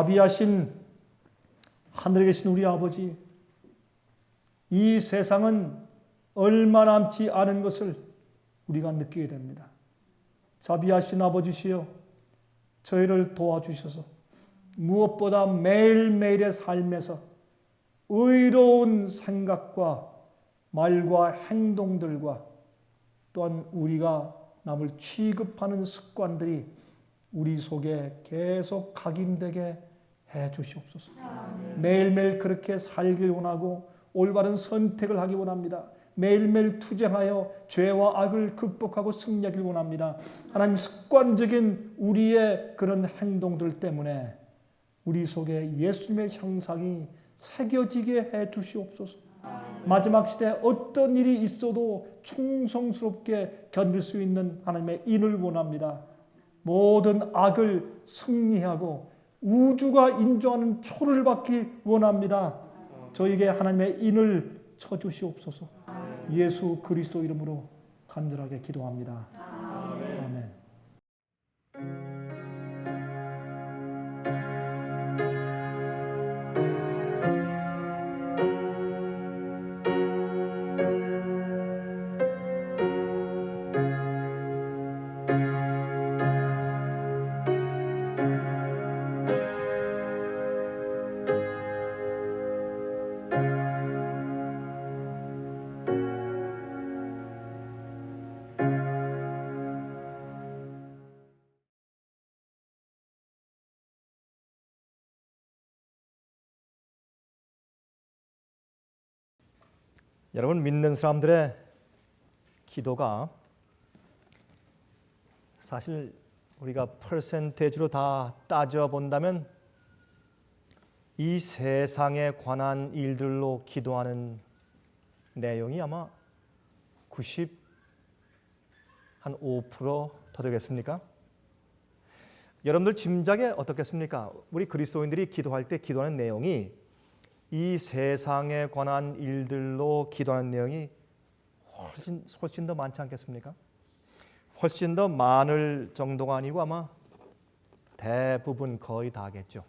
자비하신 하늘에 계신 우리 아버지, 이 세상은 얼마 남지 않은 것을 우리가 느끼게 됩니다. 자비하신 아버지시여, 저희를 도와주셔서 무엇보다 매일매일의 삶에서 의로운 생각과 말과 행동들과 또한 우리가 남을 취급하는 습관들이 우리 속에 계속 각인되게 해 주시옵소서. 매일매일 그렇게 살길 원하고 올바른 선택을 하기 원합니다. 매일매일 투쟁하여 죄와 악을 극복하고 승리하길 원합니다. 하나님, 습관적인 우리의 그런 행동들 때문에 우리 속에 예수님의 형상이 새겨지게 해 주시옵소서. 마지막 시대에 어떤 일이 있어도 충성스럽게 견딜 수 있는 하나님의 인을 원합니다. 모든 악을 승리하고 우주가 인정하는 표를 받기 원합니다. 저에게 하나님의 인을 쳐주시옵소서. 예수 그리스도 이름으로 간절하게 기도합니다. 아멘. 여러분, 믿는 사람들의 기도가 사실 우리가 퍼센테이지로 다 따져본다면 이 세상에 관한 일들로 기도하는 내용이 아마 5% 되겠습니까? 여러분들 짐작에 어떻겠습니까? 우리 그리스도인들이 기도할 때 기도하는 내용이 이 세상에 관한 일들로 기도하는 내용이 훨씬 더 많지 않겠습니까? 훨씬 더 많을 정도가 아니고 아마 대부분 거의 다겠죠.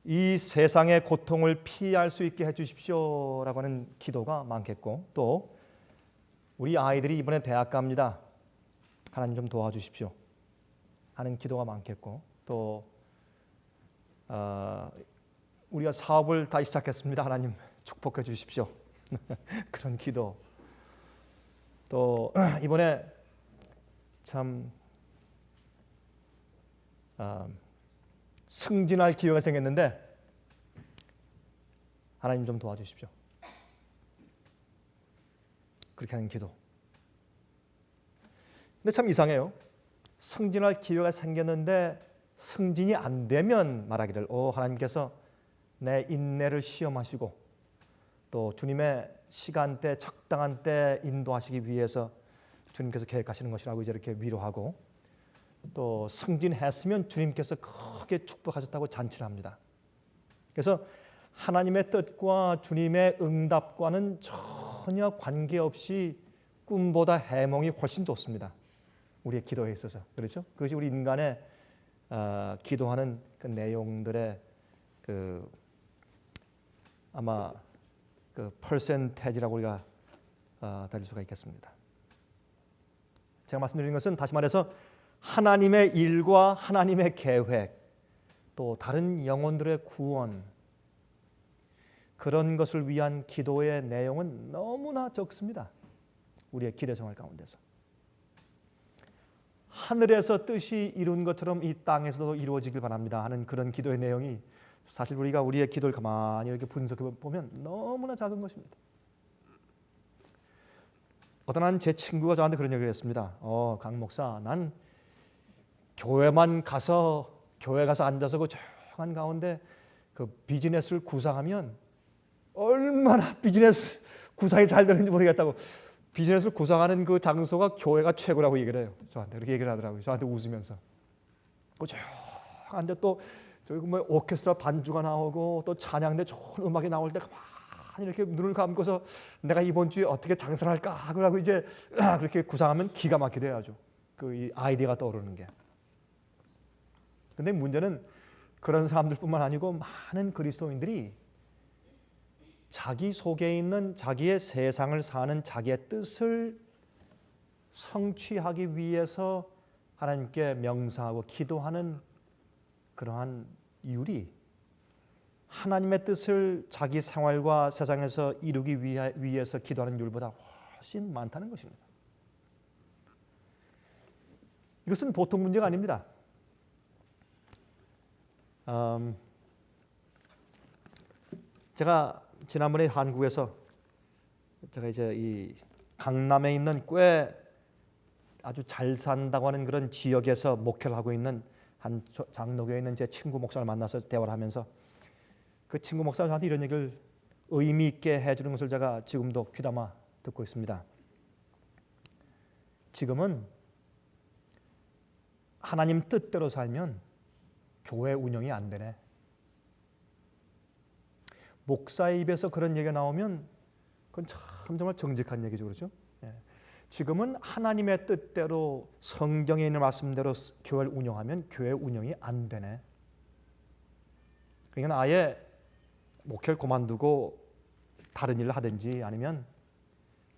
이 세상의 고통을 피할 수 있게 해주십시오라고 하는 기도가 많겠고, 또 우리 아이들이 이번에 대학 갑니다, 하나님 좀 도와주십시오 하는 기도가 많겠고, 또 우리가 사업을 다시 시작했습니다, 하나님 축복해 주십시오 그런 기도. 또 이번에 참 승진할 기회가 생겼는데 하나님 좀 도와주십시오, 그렇게 하는 기도. 근데 참 이상해요. 승진할 기회가 생겼는데 승진이 안 되면 말하기를, 하나님께서 내 인내를 시험하시고 또 주님의 시간대, 적당한 때 인도하시기 위해서 주님께서 계획하시는 것이라고 이제 이렇게 위로하고, 또 승진했으면 주님께서 크게 축복하셨다고 잔치를 합니다. 그래서 하나님의 뜻과 주님의 응답과는 전혀 관계없이 꿈보다 해몽이 훨씬 좋습니다, 우리의 기도에 있어서. 그렇죠? 그것이 우리 인간의 기도하는 그 내용들의 아마 퍼센테이지라고 우리가 달릴 수가 있겠습니다. 제가 말씀드리는 것은 다시 말해서 하나님의 일과 하나님의 계획, 또 다른 영혼들의 구원, 그런 것을 위한 기도의 내용은 너무나 적습니다, 우리의 기대 생활 가운데서. 하늘에서 뜻이 이룬 것처럼 이 땅에서도 이루어지길 바랍니다 하는 그런 기도의 내용이 사실 우리가 우리의 기도를 가만히 이렇게 분석해 보면 너무나 작은 것입니다. 어떤 한 제 친구가 저한테 그런 얘기를 했습니다. 강 목사, 난 교회 가서 앉아서 그 조용한 가운데 그 비즈니스를 구상하면 얼마나 비즈니스 구상이 잘 되는지 모르겠다고, 비즈니스를 구상하는 그 장소가 교회가 최고라고 얘기를 해요. 저한테 그렇게 얘기를 하더라고요. 저한테 웃으면서. 그 조용한데 또 저기 뭐 오케스트라 반주가 나오고 또 찬양대 좋은 음악이 나올 때 가만히 이렇게 눈을 감고서 내가 이번 주에 어떻게 장사를 할까 하고 이제 그렇게 구상하면 기가 막히게 돼야죠. 그 이 아이디어가 떠오르는 게. 근데 문제는 그런 사람들뿐만 아니고 많은 그리스도인들이 자기 속에 있는 자기의 세상을 사는 자기의 뜻을 성취하기 위해서 하나님께 명상하고 기도하는 그러한 이유리 하나님의 뜻을 자기 생활과 세상에서 이루기 위해서 기도하는 이유보다 훨씬 많다는 것입니다. 이것은 보통 문제가 아닙니다. 제가 지난번에 한국에서 제가 이제 이 강남에 있는 꽤 아주 잘 산다고 하는 그런 지역에서 목회를 하고 있는 한 장로교에 있는 제 친구 목사를 만나서 대화를 하면서 그 친구 목사가 저한테 이런 얘기를 의미 있게 해주는 것을 제가 지금도 귀담아 듣고 있습니다. 지금은 하나님 뜻대로 살면 교회 운영이 안 되네. 목사의 입에서 그런 얘기가 나오면 그건 참 정말 정직한 얘기죠, 그렇죠? 지금은 하나님의 뜻대로 성경에 있는 말씀대로 교회를 운영하면 교회 운영이 안 되네. 그러니까 아예 목회를 그만두고 다른 일을 하든지 아니면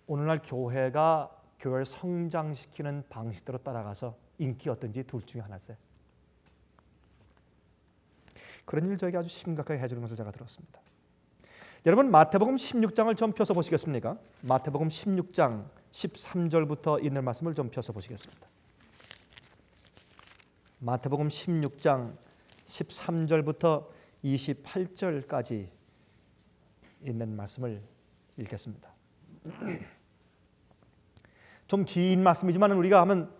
오늘날 교회가 교회를 성장시키는 방식대로 따라가서 인기 얻든지 둘 중에 하나세. 그런 일을 저에게 아주 심각하게 해주는 것을 제가 들었습니다. 여러분 마태복음 16장을 좀 펴서 보시겠습니까? 마태복음 16장 13절부터 있는 말씀을 좀 펴서 보시겠습니다. 마태복음 16장 13절부터 28절까지 있는 말씀을 읽겠습니다. 좀 긴 말씀이지만 우리가 하면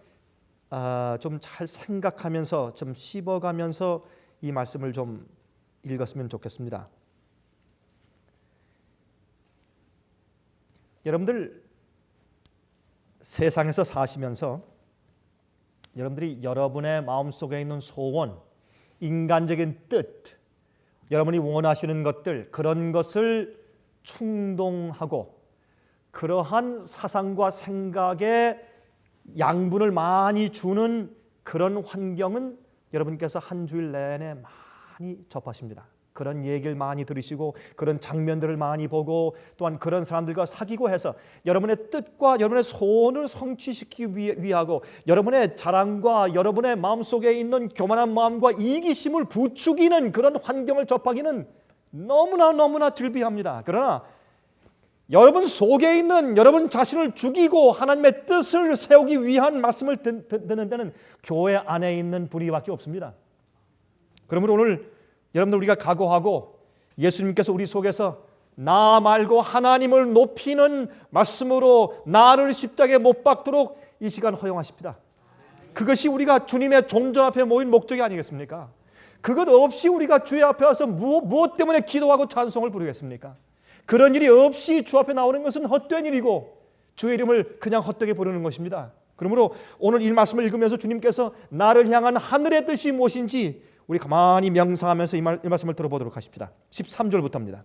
좀 잘 생각하면서 좀 씹어가면서 이 말씀을 좀 읽었으면 좋겠습니다. 여러분들 세상에서 사시면서 여러분들이 여러분의 마음속에 있는 소원, 인간적인 뜻, 여러분이 원하시는 것들 그런 것을 충동하고 그러한 사상과 생각에 양분을 많이 주는 그런 환경은 여러분께서 한 주일 내내 많이 접하십니다. 그런 얘기를 많이 들으시고 그런 장면들을 많이 보고 또한 그런 사람들과 사귀고 해서 여러분의 뜻과 여러분의 소원을 성취시키기 위하고 여러분의 자랑과 여러분의 마음속에 있는 교만한 마음과 이기심을 부추기는 그런 환경을 접하기는 너무나 즐비합니다. 그러나 여러분 속에 있는 여러분 자신을 죽이고 하나님의 뜻을 세우기 위한 말씀을 듣는 데는 교회 안에 있는 분위기밖에 없습니다. 그러므로 오늘 여러분들 우리가 각오하고 예수님께서 우리 속에서 나 말고 하나님을 높이는 말씀으로 나를 십자가에 못 박도록 이 시간 허용하십니다. 그것이 우리가 주님의 종전 앞에 모인 목적이 아니겠습니까? 그것 없이 우리가 주의 앞에 와서 무엇 때문에 기도하고 찬송을 부르겠습니까? 그런 일이 없이 주 앞에 나오는 것은 헛된 일이고 주의 이름을 그냥 헛되게 부르는 것입니다. 그러므로 오늘 이 말씀을 읽으면서 주님께서 나를 향한 하늘의 뜻이 무엇인지 우리 가만히 명상하면서 이 말씀을 들어보도록 하십시다. 13절부터입니다.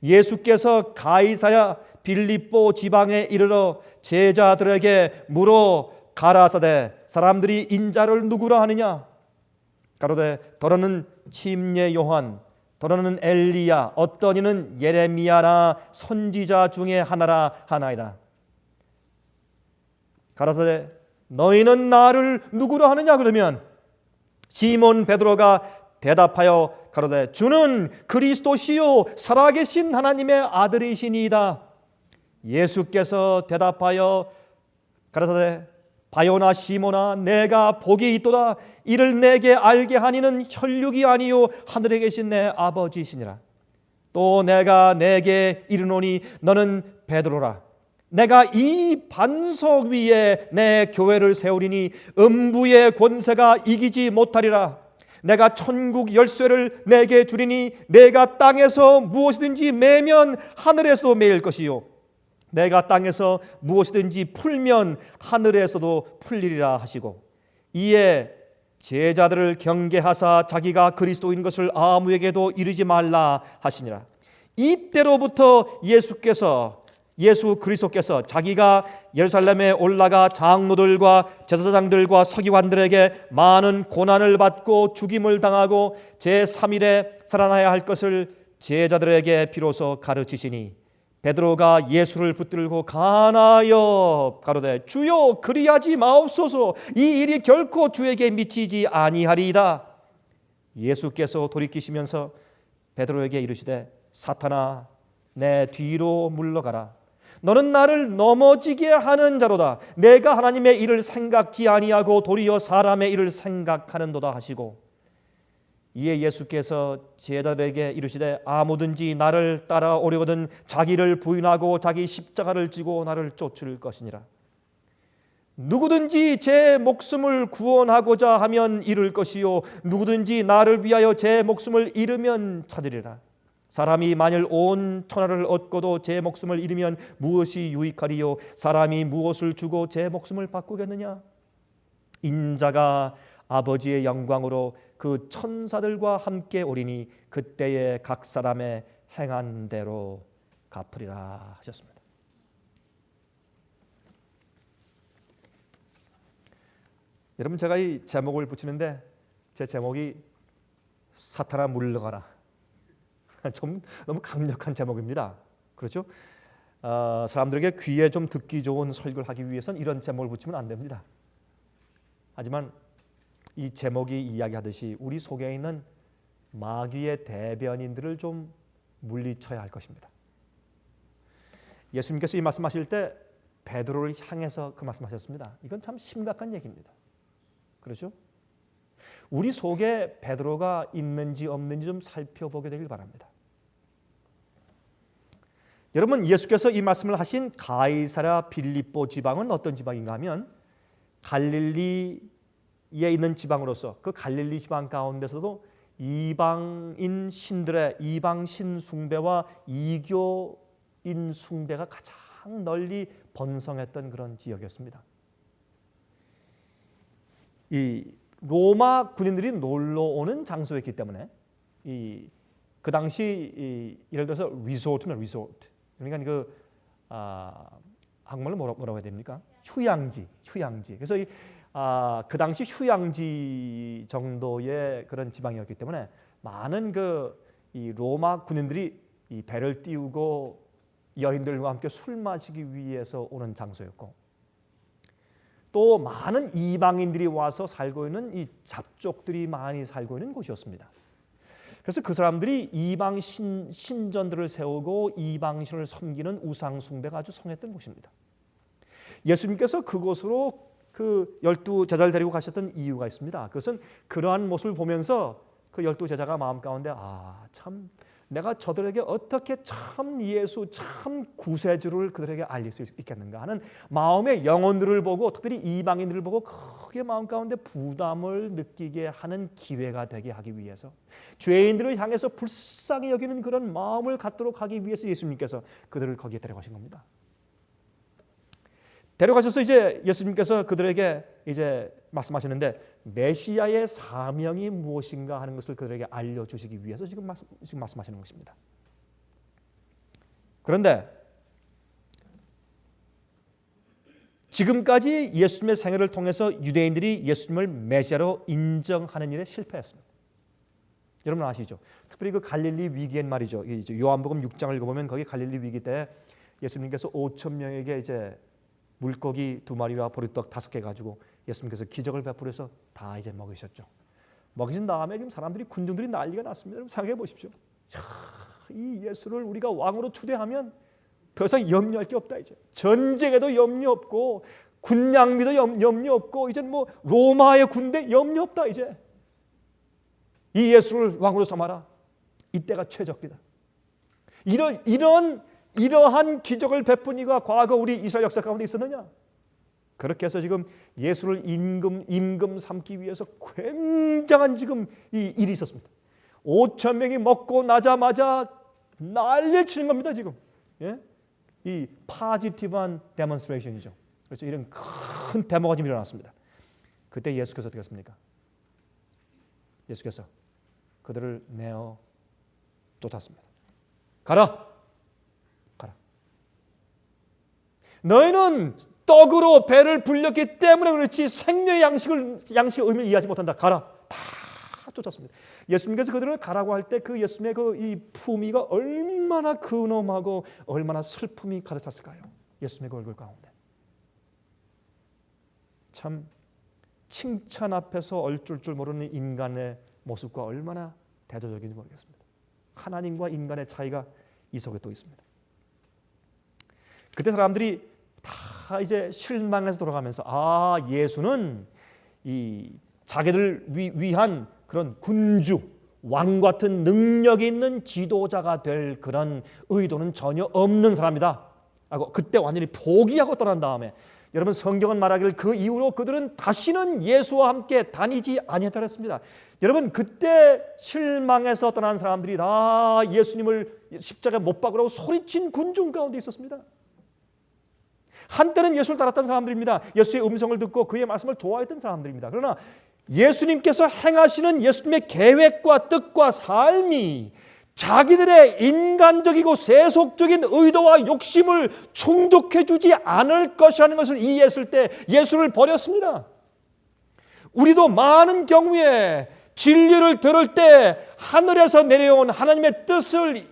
예수께서 가이사랴 빌립보 지방에 이르러 제자들에게 물어 가라사대 사람들이 인자를 누구라 하느냐? 가로되 더러는 침례 요한 더러는 엘리야 어떤 이는 예레미야나 선지자 중에 하나라 하나이다. 가라사대 너희는 나를 누구라 하느냐? 그러면 시몬 베드로가 대답하여 가로되 주는 그리스도시요 살아계신 하나님의 아들이시니이다. 예수께서 대답하여 가라사대 바요나 시몬아 내가 복이 있도다. 이를 내게 알게 하니는 혈육이 아니요 하늘에 계신 내 아버지시니라. 또 내가 내게 이르노니 너는 베드로라. 내가 이 반석 위에 내 교회를 세우리니 음부의 권세가 이기지 못하리라. 내가 천국 열쇠를 내게 주리니 내가 땅에서 무엇이든지 매면 하늘에서도 매일 것이요 내가 땅에서 무엇이든지 풀면 하늘에서도 풀리리라 하시고 이에 제자들을 경계하사 자기가 그리스도인 것을 아무에게도 이르지 말라 하시니라. 이때로부터 예수께서 예수 그리스도께서 자기가 예루살렘에 올라가 장로들과 제사장들과 서기관들에게 많은 고난을 받고 죽임을 당하고 제3일에 살아나야 할 것을 제자들에게 비로소 가르치시니 베드로가 예수를 붙들고 간하여 가로되 주여 그리하지 마옵소서 이 일이 결코 주에게 미치지 아니하리이다. 예수께서 돌이키시면서 베드로에게 이르시되 사탄아 내 뒤로 물러가라. 너는 나를 넘어지게 하는 자로다. 내가 하나님의 일을 생각지 아니하고 도리어 사람의 일을 생각하는도다 하시고 이에 예수께서 제자들에게 이르시되 아무든지 나를 따라오려거든 자기를 부인하고 자기 십자가를 지고 나를 쫓을 것이니라. 누구든지 제 목숨을 구원하고자 하면 잃을 것이요 누구든지 나를 위하여 제 목숨을 잃으면 찾으리라. 사람이 만일 온 천하를 얻고도 제 목숨을 잃으면 무엇이 유익하리요 사람이 무엇을 주고 제 목숨을 바꾸겠느냐. 인자가 아버지의 영광으로 그 천사들과 함께 오리니 그때에 각 사람의 행한 대로 갚으리라 하셨습니다. 여러분 제가 이 제목을 붙이는데 제 제목이 사탄아 물러가라. 좀 너무 강력한 제목입니다. 그렇죠? 사람들에게 귀에 좀 듣기 좋은 설교를 하기 위해서는 이런 제목을 붙이면 안 됩니다. 하지만 이 제목이 이야기하듯이 우리 속에 있는 마귀의 대변인들을 좀 물리쳐야 할 것입니다. 예수님께서 이 말씀하실 때 베드로를 향해서 그 말씀하셨습니다. 이건 참 심각한 얘기입니다. 그렇죠? 우리 속에 베드로가 있는지 없는지 좀 살펴보게 되길 바랍니다. 여러분 예수께서 이 말씀을 하신 가이사랴 빌립보 지방은 어떤 지방인가 하면 갈릴리에 있는 지방으로서 그 갈릴리 지방 가운데서도 이방인 신들의 이방신 숭배와 이교인 숭배가 가장 널리 번성했던 그런 지역이었습니다. 이 로마 군인들이 놀러 오는 장소였기 때문에 그 당시 예를 들어서 리조트는 리조트 그러니까 한국말로 뭐라고 해야 됩니까? 휴양지. 그래서 그 당시 휴양지 정도의 그런 지방이었기 때문에 많은 이 로마 군인들이 이 배를 띄우고 여인들과 함께 술 마시기 위해서 오는 장소였고 또 많은 이방인들이 와서 살고 있는 이 잡족들이 많이 살고 있는 곳이었습니다. 그래서 그 사람들이 이방 신전들을 세우고 이방신을 섬기는 우상 숭배가 아주 성했던 곳입니다. 예수님께서 그곳으로 그 12제자를 데리고 가셨던 이유가 있습니다. 그것은 그러한 모습을 보면서 그 12제자가 마음 가운데 참 내가 저들에게 어떻게 참 예수 참 구세주를 그들에게 알릴 수 있겠는가 하는 마음의 영혼들을 보고 특별히 이방인들을 보고 크게 마음 가운데 부담을 느끼게 하는 기회가 되게 하기 위해서 죄인들을 향해서 불쌍히 여기는 그런 마음을 갖도록 하기 위해서 예수님께서 그들을 거기에 데려가신 겁니다. 데려가셔서 이제 예수님께서 그들에게 이제 말씀하시는데 메시아의 사명이 무엇인가 하는 것을 그들에게 알려주시기 위해서 지금 말씀하시는 것입니다. 그런데 지금까지 예수님의 생애를 통해서 유대인들이 예수님을 메시아로 인정하는 일에 실패했습니다. 여러분 아시죠? 특별히 그 갈릴리 위기엔 말이죠. 요한복음 6장을 읽어보면 거기 갈릴리 위기 때 예수님께서 5천 명에게 이제 물고기 2마리와 보리떡 5개 가지고 예수님께서 기적을 베풀어서 다 이제 먹이셨죠. 먹이신 다음에 지금 사람들이 군중들이 난리가 났습니다. 여러분 생각해 보십시오. 이 예수를 우리가 왕으로 추대하면 더 이상 염려할 게 없다 이제. 전쟁에도 염려 없고 군량미도 염려 없고 이제 뭐 로마의 군대 염려 없다 이제. 이 예수를 왕으로 삼아라. 이때가 최적기다. 이러한 기적을 베푼 이가 과거 우리 이스라엘 역사 가운데 있었느냐? 그렇게 해서 지금 예수를 임금 삼기 위해서 굉장한 지금 이 일이 있었습니다. 5천 명이 먹고 나자마자 난리를 치는 겁니다 지금. 예? 이 파지티브한 데몬스트레이션이죠. 그렇죠. 이런 큰 데모가 지금 일어났습니다. 그때 예수께서 어떻게 했습니까? 예수께서 그들을 내어 쫓았습니다. 가라. 너희는 떡으로 배를 불렸기 때문에 그렇지 생명의 양식의 의미를 이해하지 못한다. 가라. 다 쫓았습니다. 예수님께서 그들을 가라고 할 때 그 예수님의 그 이 품위가 얼마나 근엄하고 얼마나 슬픔이 가득 찼을까요? 예수님의 그 얼굴 가운데. 참 칭찬 앞에서 얼줄 줄 모르는 인간의 모습과 얼마나 대조적인지 모르겠습니다. 하나님과 인간의 차이가 이 속에 또 있습니다. 그때 사람들이 다 이제 실망해서 돌아가면서 예수는 이 자기들 위한 그런 군주, 왕 같은 능력이 있는 지도자가 될 그런 의도는 전혀 없는 사람이다 하고 그때 완전히 포기하고 떠난 다음에 여러분 성경은 말하기를 그 이후로 그들은 다시는 예수와 함께 다니지 아니했다 그랬습니다. 여러분 그때 실망해서 떠난 사람들이 다 예수님을 십자가에 못 박으라고 소리친 군중 가운데 있었습니다. 한때는 예수를 따랐던 사람들입니다. 예수의 음성을 듣고 그의 말씀을 좋아했던 사람들입니다. 그러나 예수님께서 행하시는 예수님의 계획과 뜻과 삶이 자기들의 인간적이고 세속적인 의도와 욕심을 충족해 주지 않을 것이라는 것을 이해했을 때 예수를 버렸습니다. 우리도 많은 경우에 진리를 들을 때 하늘에서 내려온 하나님의 뜻을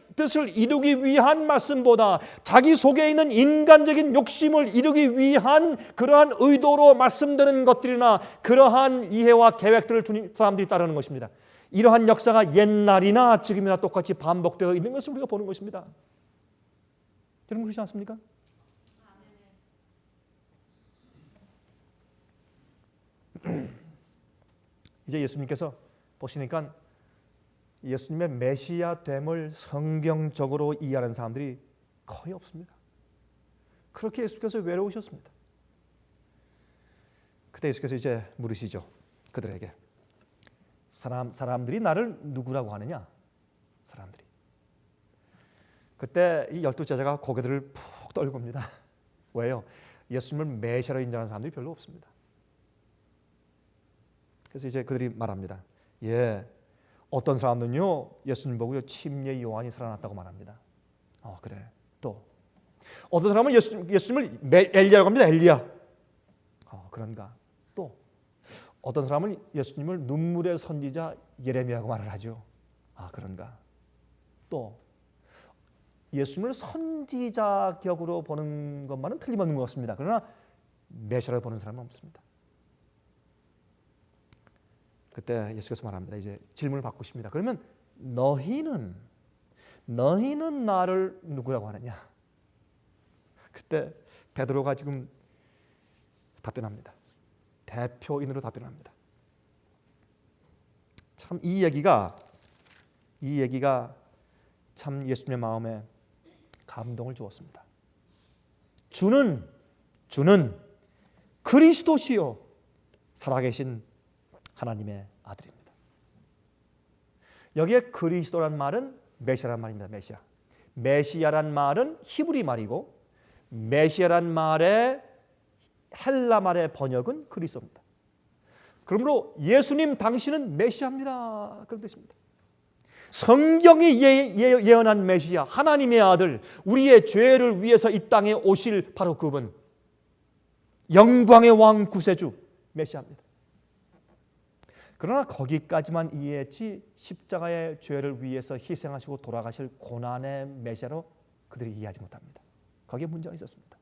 이루기 위한 말씀보다 자기 속에 있는 인간적인 욕심을 이루기 위한 그러한 의도로 말씀드리는 것들이나 그러한 이해와 계획들을 사람들이 따르는 것입니다. 이러한 역사가 옛날이나 지금이나 똑같이 반복되어 있는 것을 우리가 보는 것입니다. 여러분 그렇지 않습니까? 이제 예수님께서 보시니까 예수님의 메시아됨을 성경적으로 이해하는 사람들이 거의 없습니다. 그렇게 예수께서 외로우셨습니다. 그때 예수께서 이제 물으시죠. 그들에게 사람들이 나를 누구라고 하느냐? 사람들이. 그때 이 12제자가 고개들을 푹 떨굽니다. 왜요? 예수님을 메시아로 인정하는 사람들이 별로 없습니다. 그래서 이제 그들이 말합니다. 어떤 사람은요 예수님 보고요 침례 요한이 살아났다고 말합니다. 그래. 또 어떤 사람은 예수님을 엘리야라고 합니다. 엘리야. 그런가. 또 어떤 사람은 예수님을 눈물의 선지자 예레미야라고 말을 하죠. 그런가. 또 예수님을 선지자 격으로 보는 것만은 틀림없는 것 같습니다. 그러나 메시아로 보는 사람은 없습니다. 그때 예수께서 말합니다. 이제 질문을 바꾸십니다. 그러면 너희는 나를 누구라고 하느냐? 그때 베드로가 지금 답변합니다. 대표인으로 답변합니다. 참 이 얘기가 참 예수님의 마음에 감동을 주었습니다. 주는 그리스도시요 살아계신 하나님의 아들입니다. 여기에 그리스도란 말은 메시아란 말입니다. 메시아란 말은 히브리 말이고 메시아란 말의 헬라 말의 번역은 그리스도입니다. 그러므로 예수님 당신은 메시아입니다. 그런 뜻입니다. 성경이 예언한 메시아, 하나님의 아들, 우리의 죄를 위해서 이 땅에 오실 바로 그분, 영광의 왕 구세주 메시아입니다. 그러나 거기까지만 이해했지 십자가의 죄를 위해서 희생하시고 돌아가실 고난의 메시아로 그들이 이해하지 못합니다. 거기에 문제가 있었습니다.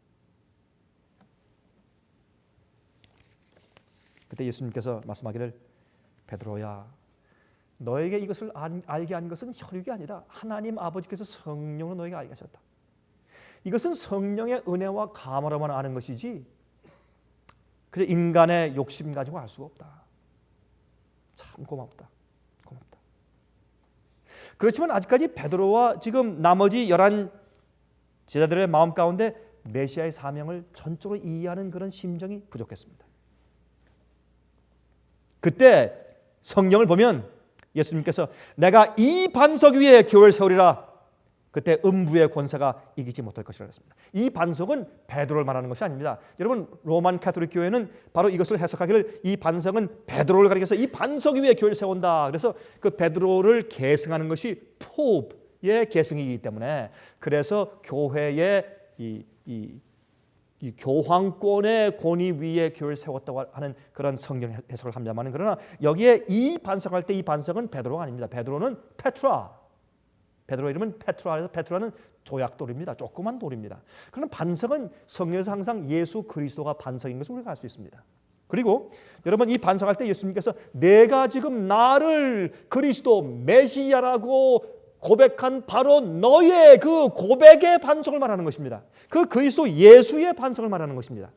그때 예수님께서 말씀하기를 베드로야 너에게 이것을 알게 한 것은 혈육이 아니라 하나님 아버지께서 성령으로 너에게 알게 하셨다. 이것은 성령의 은혜와 감화로만 아는 것이지 그저 인간의 욕심 가지고 알 수가 없다. 참 고맙다. 그렇지만 아직까지 베드로와 지금 나머지 11 제자들의 마음 가운데 메시아의 사명을 전적으로 이해하는 그런 심정이 부족했습니다. 그때 성경을 보면 예수님께서 내가 이 반석 위에 교회를 세우리라. 그때 음부의 권세가 이기지 못할 것이라고 했습니다. 이 반석은 베드로를 말하는 것이 아닙니다. 여러분 로만 가톨릭 교회는 바로 이것을 해석하기를 이 반석은 베드로를 가리켜서 이 반석 위에 교회를 세운다. 그래서 그 베드로를 계승하는 것이 포브의 계승이기 때문에 그래서 교회의 이 이 교황권의 권위 위에 교회를 세웠다고 하는 그런 성경 해석을 합니다만, 그러나 여기에 이 반석할 때 이 반석은 베드로가 아닙니다. 베드로는 페트라. 베드로 이름은 페트라에서 페트라는 조약돌입니다. 조그만 돌입니다. 그러나 반석은 성경에서 항상 예수 그리스도가 반석인 것을 우리가 알 수 있습니다. 그리고 여러분, 이 반석할 때 예수님께서 내가 지금 나를 그리스도 메시아라고 고백한 바로 너의 그 고백의 반석을 말하는 것입니다. 그 그리스도 예수의 반석을 말하는 것입니다.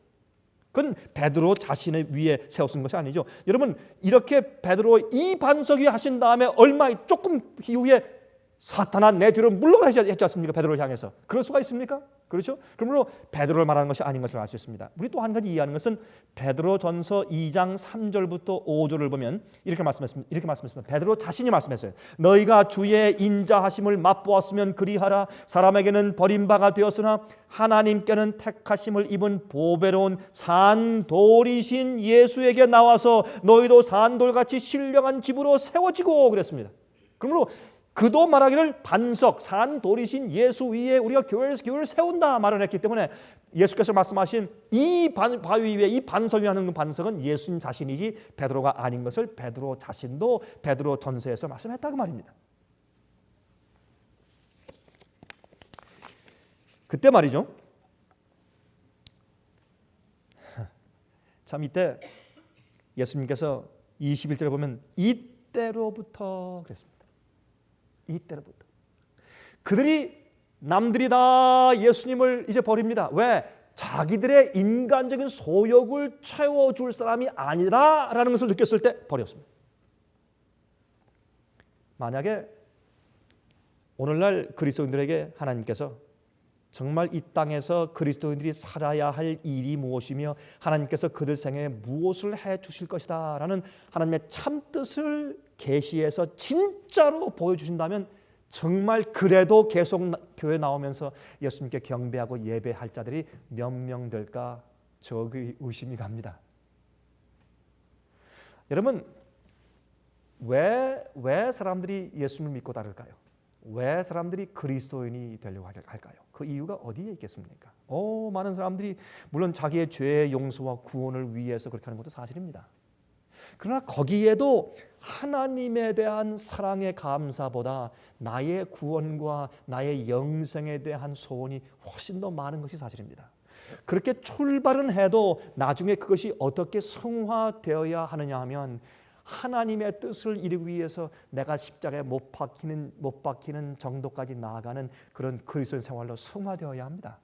그건 베드로 자신의 위에 세웠은 것이 아니죠. 여러분, 이렇게 베드로 이 반석 위에 하신 다음에 얼마 조금 이후에 사탄아 내 뒤로 물러가라 했지 않습니까? 베드로를 향해서. 그럴 수가 있습니까? 그렇죠? 그러므로 베드로를 말하는 것이 아닌 것을 알 수 있습니다. 우리 또 한 가지 이해하는 것은 베드로전서 2장 3절부터 5절을 보면 이렇게 말씀했습니다. 베드로 자신이 말씀했어요. 너희가 주의 인자하심을 맛보았으면 그리하라. 사람에게는 버림바가 되었으나 하나님께는 택하심을 입은 보배로운 산돌이신 예수에게 나와서 너희도 산돌같이 신령한 집으로 세워지고 그랬습니다. 그러므로 그도 말하기를 반석, 산돌이신 예수 위에 우리가 교회를 세운다 말을 했기 때문에 예수께서 말씀하신 이 바위 위에 이 반석 위에 하는 그 반석은 예수님 자신이지 베드로가 아닌 것을 베드로 자신도 베드로 전서에서 말씀했다고 말입니다. 그때 말이죠. 참 이때 예수님께서 21절에 보면 이때로부터 그랬습니다. 이때로부터 그들이 남들이 다 예수님을 이제 버립니다. 왜? 자기들의 인간적인 소욕을 채워줄 사람이 아니라라는 것을 느꼈을 때 버렸습니다. 만약에 오늘날 그리스도인들에게 하나님께서 정말 이 땅에서 그리스도인들이 살아야 할 일이 무엇이며 하나님께서 그들 생에 무엇을 해 주실 것이다 라는 하나님의 참뜻을 계시해서 진짜로 보여주신다면 정말 그래도 계속 교회 나오면서 예수님께 경배하고 예배할 자들이 몇 명 될까 저기 의심이 갑니다. 여러분, 왜 사람들이 예수님을 믿고 따를까요? 왜 사람들이 그리스도인이 되려고 할까요? 그 이유가 어디에 있겠습니까? 많은 사람들이 물론 자기의 죄의 용서와 구원을 위해서 그렇게 하는 것도 사실입니다. 그러나 거기에도 하나님에 대한 사랑의 감사보다 나의 구원과 나의 영생에 대한 소원이 훨씬 더 많은 것이 사실입니다. 그렇게 출발은 해도 나중에 그것이 어떻게 성화되어야 하느냐 하면 하나님의 뜻을 이루기 위해서 내가 십자가에 못 박히는 정도까지 나아가는 그런 그리스도인 생활로 성화되어야 합니다.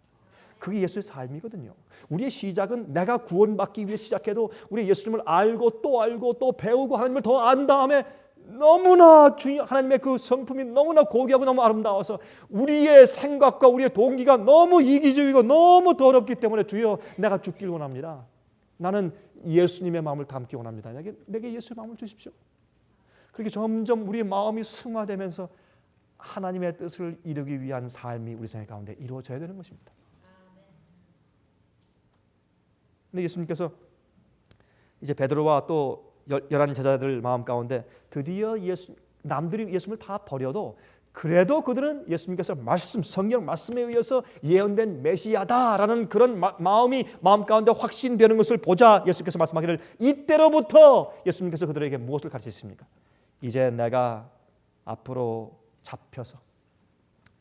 그게 예수의 삶이거든요. 우리의 시작은 내가 구원받기 위해 시작해도 우리 예수님을 알고 또 배우고 하나님을 더 안 다음에 너무나 하나님의 그 성품이 너무나 고귀하고 너무 아름다워서 우리의 생각과 우리의 동기가 너무 이기적이고 너무 더럽기 때문에 주여 내가 죽길 원합니다. 나는 예수님의 마음을 담기 원합니다. 내게 예수의 마음을 주십시오. 그렇게 점점 우리의 마음이 승화되면서 하나님의 뜻을 이루기 위한 삶이 우리 생활 가운데 이루어져야 되는 것입니다. 근데 예수님께서 이제 베드로와 또 11 제자들 마음 가운데 드디어 남들이 예수님을 다 버려도 그래도 그들은 예수님께서 성경 말씀에 의해서 예언된 메시아다라는 그런 마음 가운데 확신되는 것을 보자 예수께서 말씀하기를 이때로부터 예수님께서 그들에게 무엇을 가르치십니까? 이제 내가 앞으로 잡혀서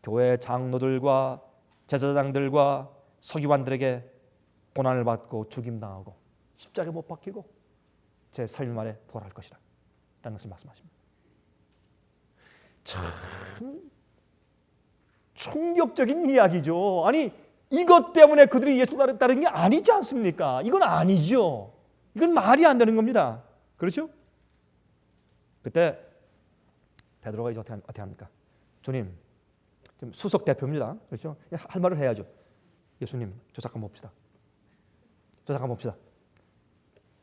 교회 장로들과 제사장들과 서기관들에게 고난을 받고 죽임당하고 십자가에 못 박히고 제 살림 아래 부활할 것이다 라는 것을 말씀하십니다. 참 충격적인 이야기죠. 아니 이것 때문에 그들이 예수를 따르는 게 아니지 않습니까? 이건 아니죠. 이건 말이 안 되는 겁니다. 그렇죠? 그때 베드로가 이제 어떻게 합니까? 주님, 지금 수석 대표입니다. 그렇죠? 할 말을 해야죠. 예수님, 저 잠깐 봅시다.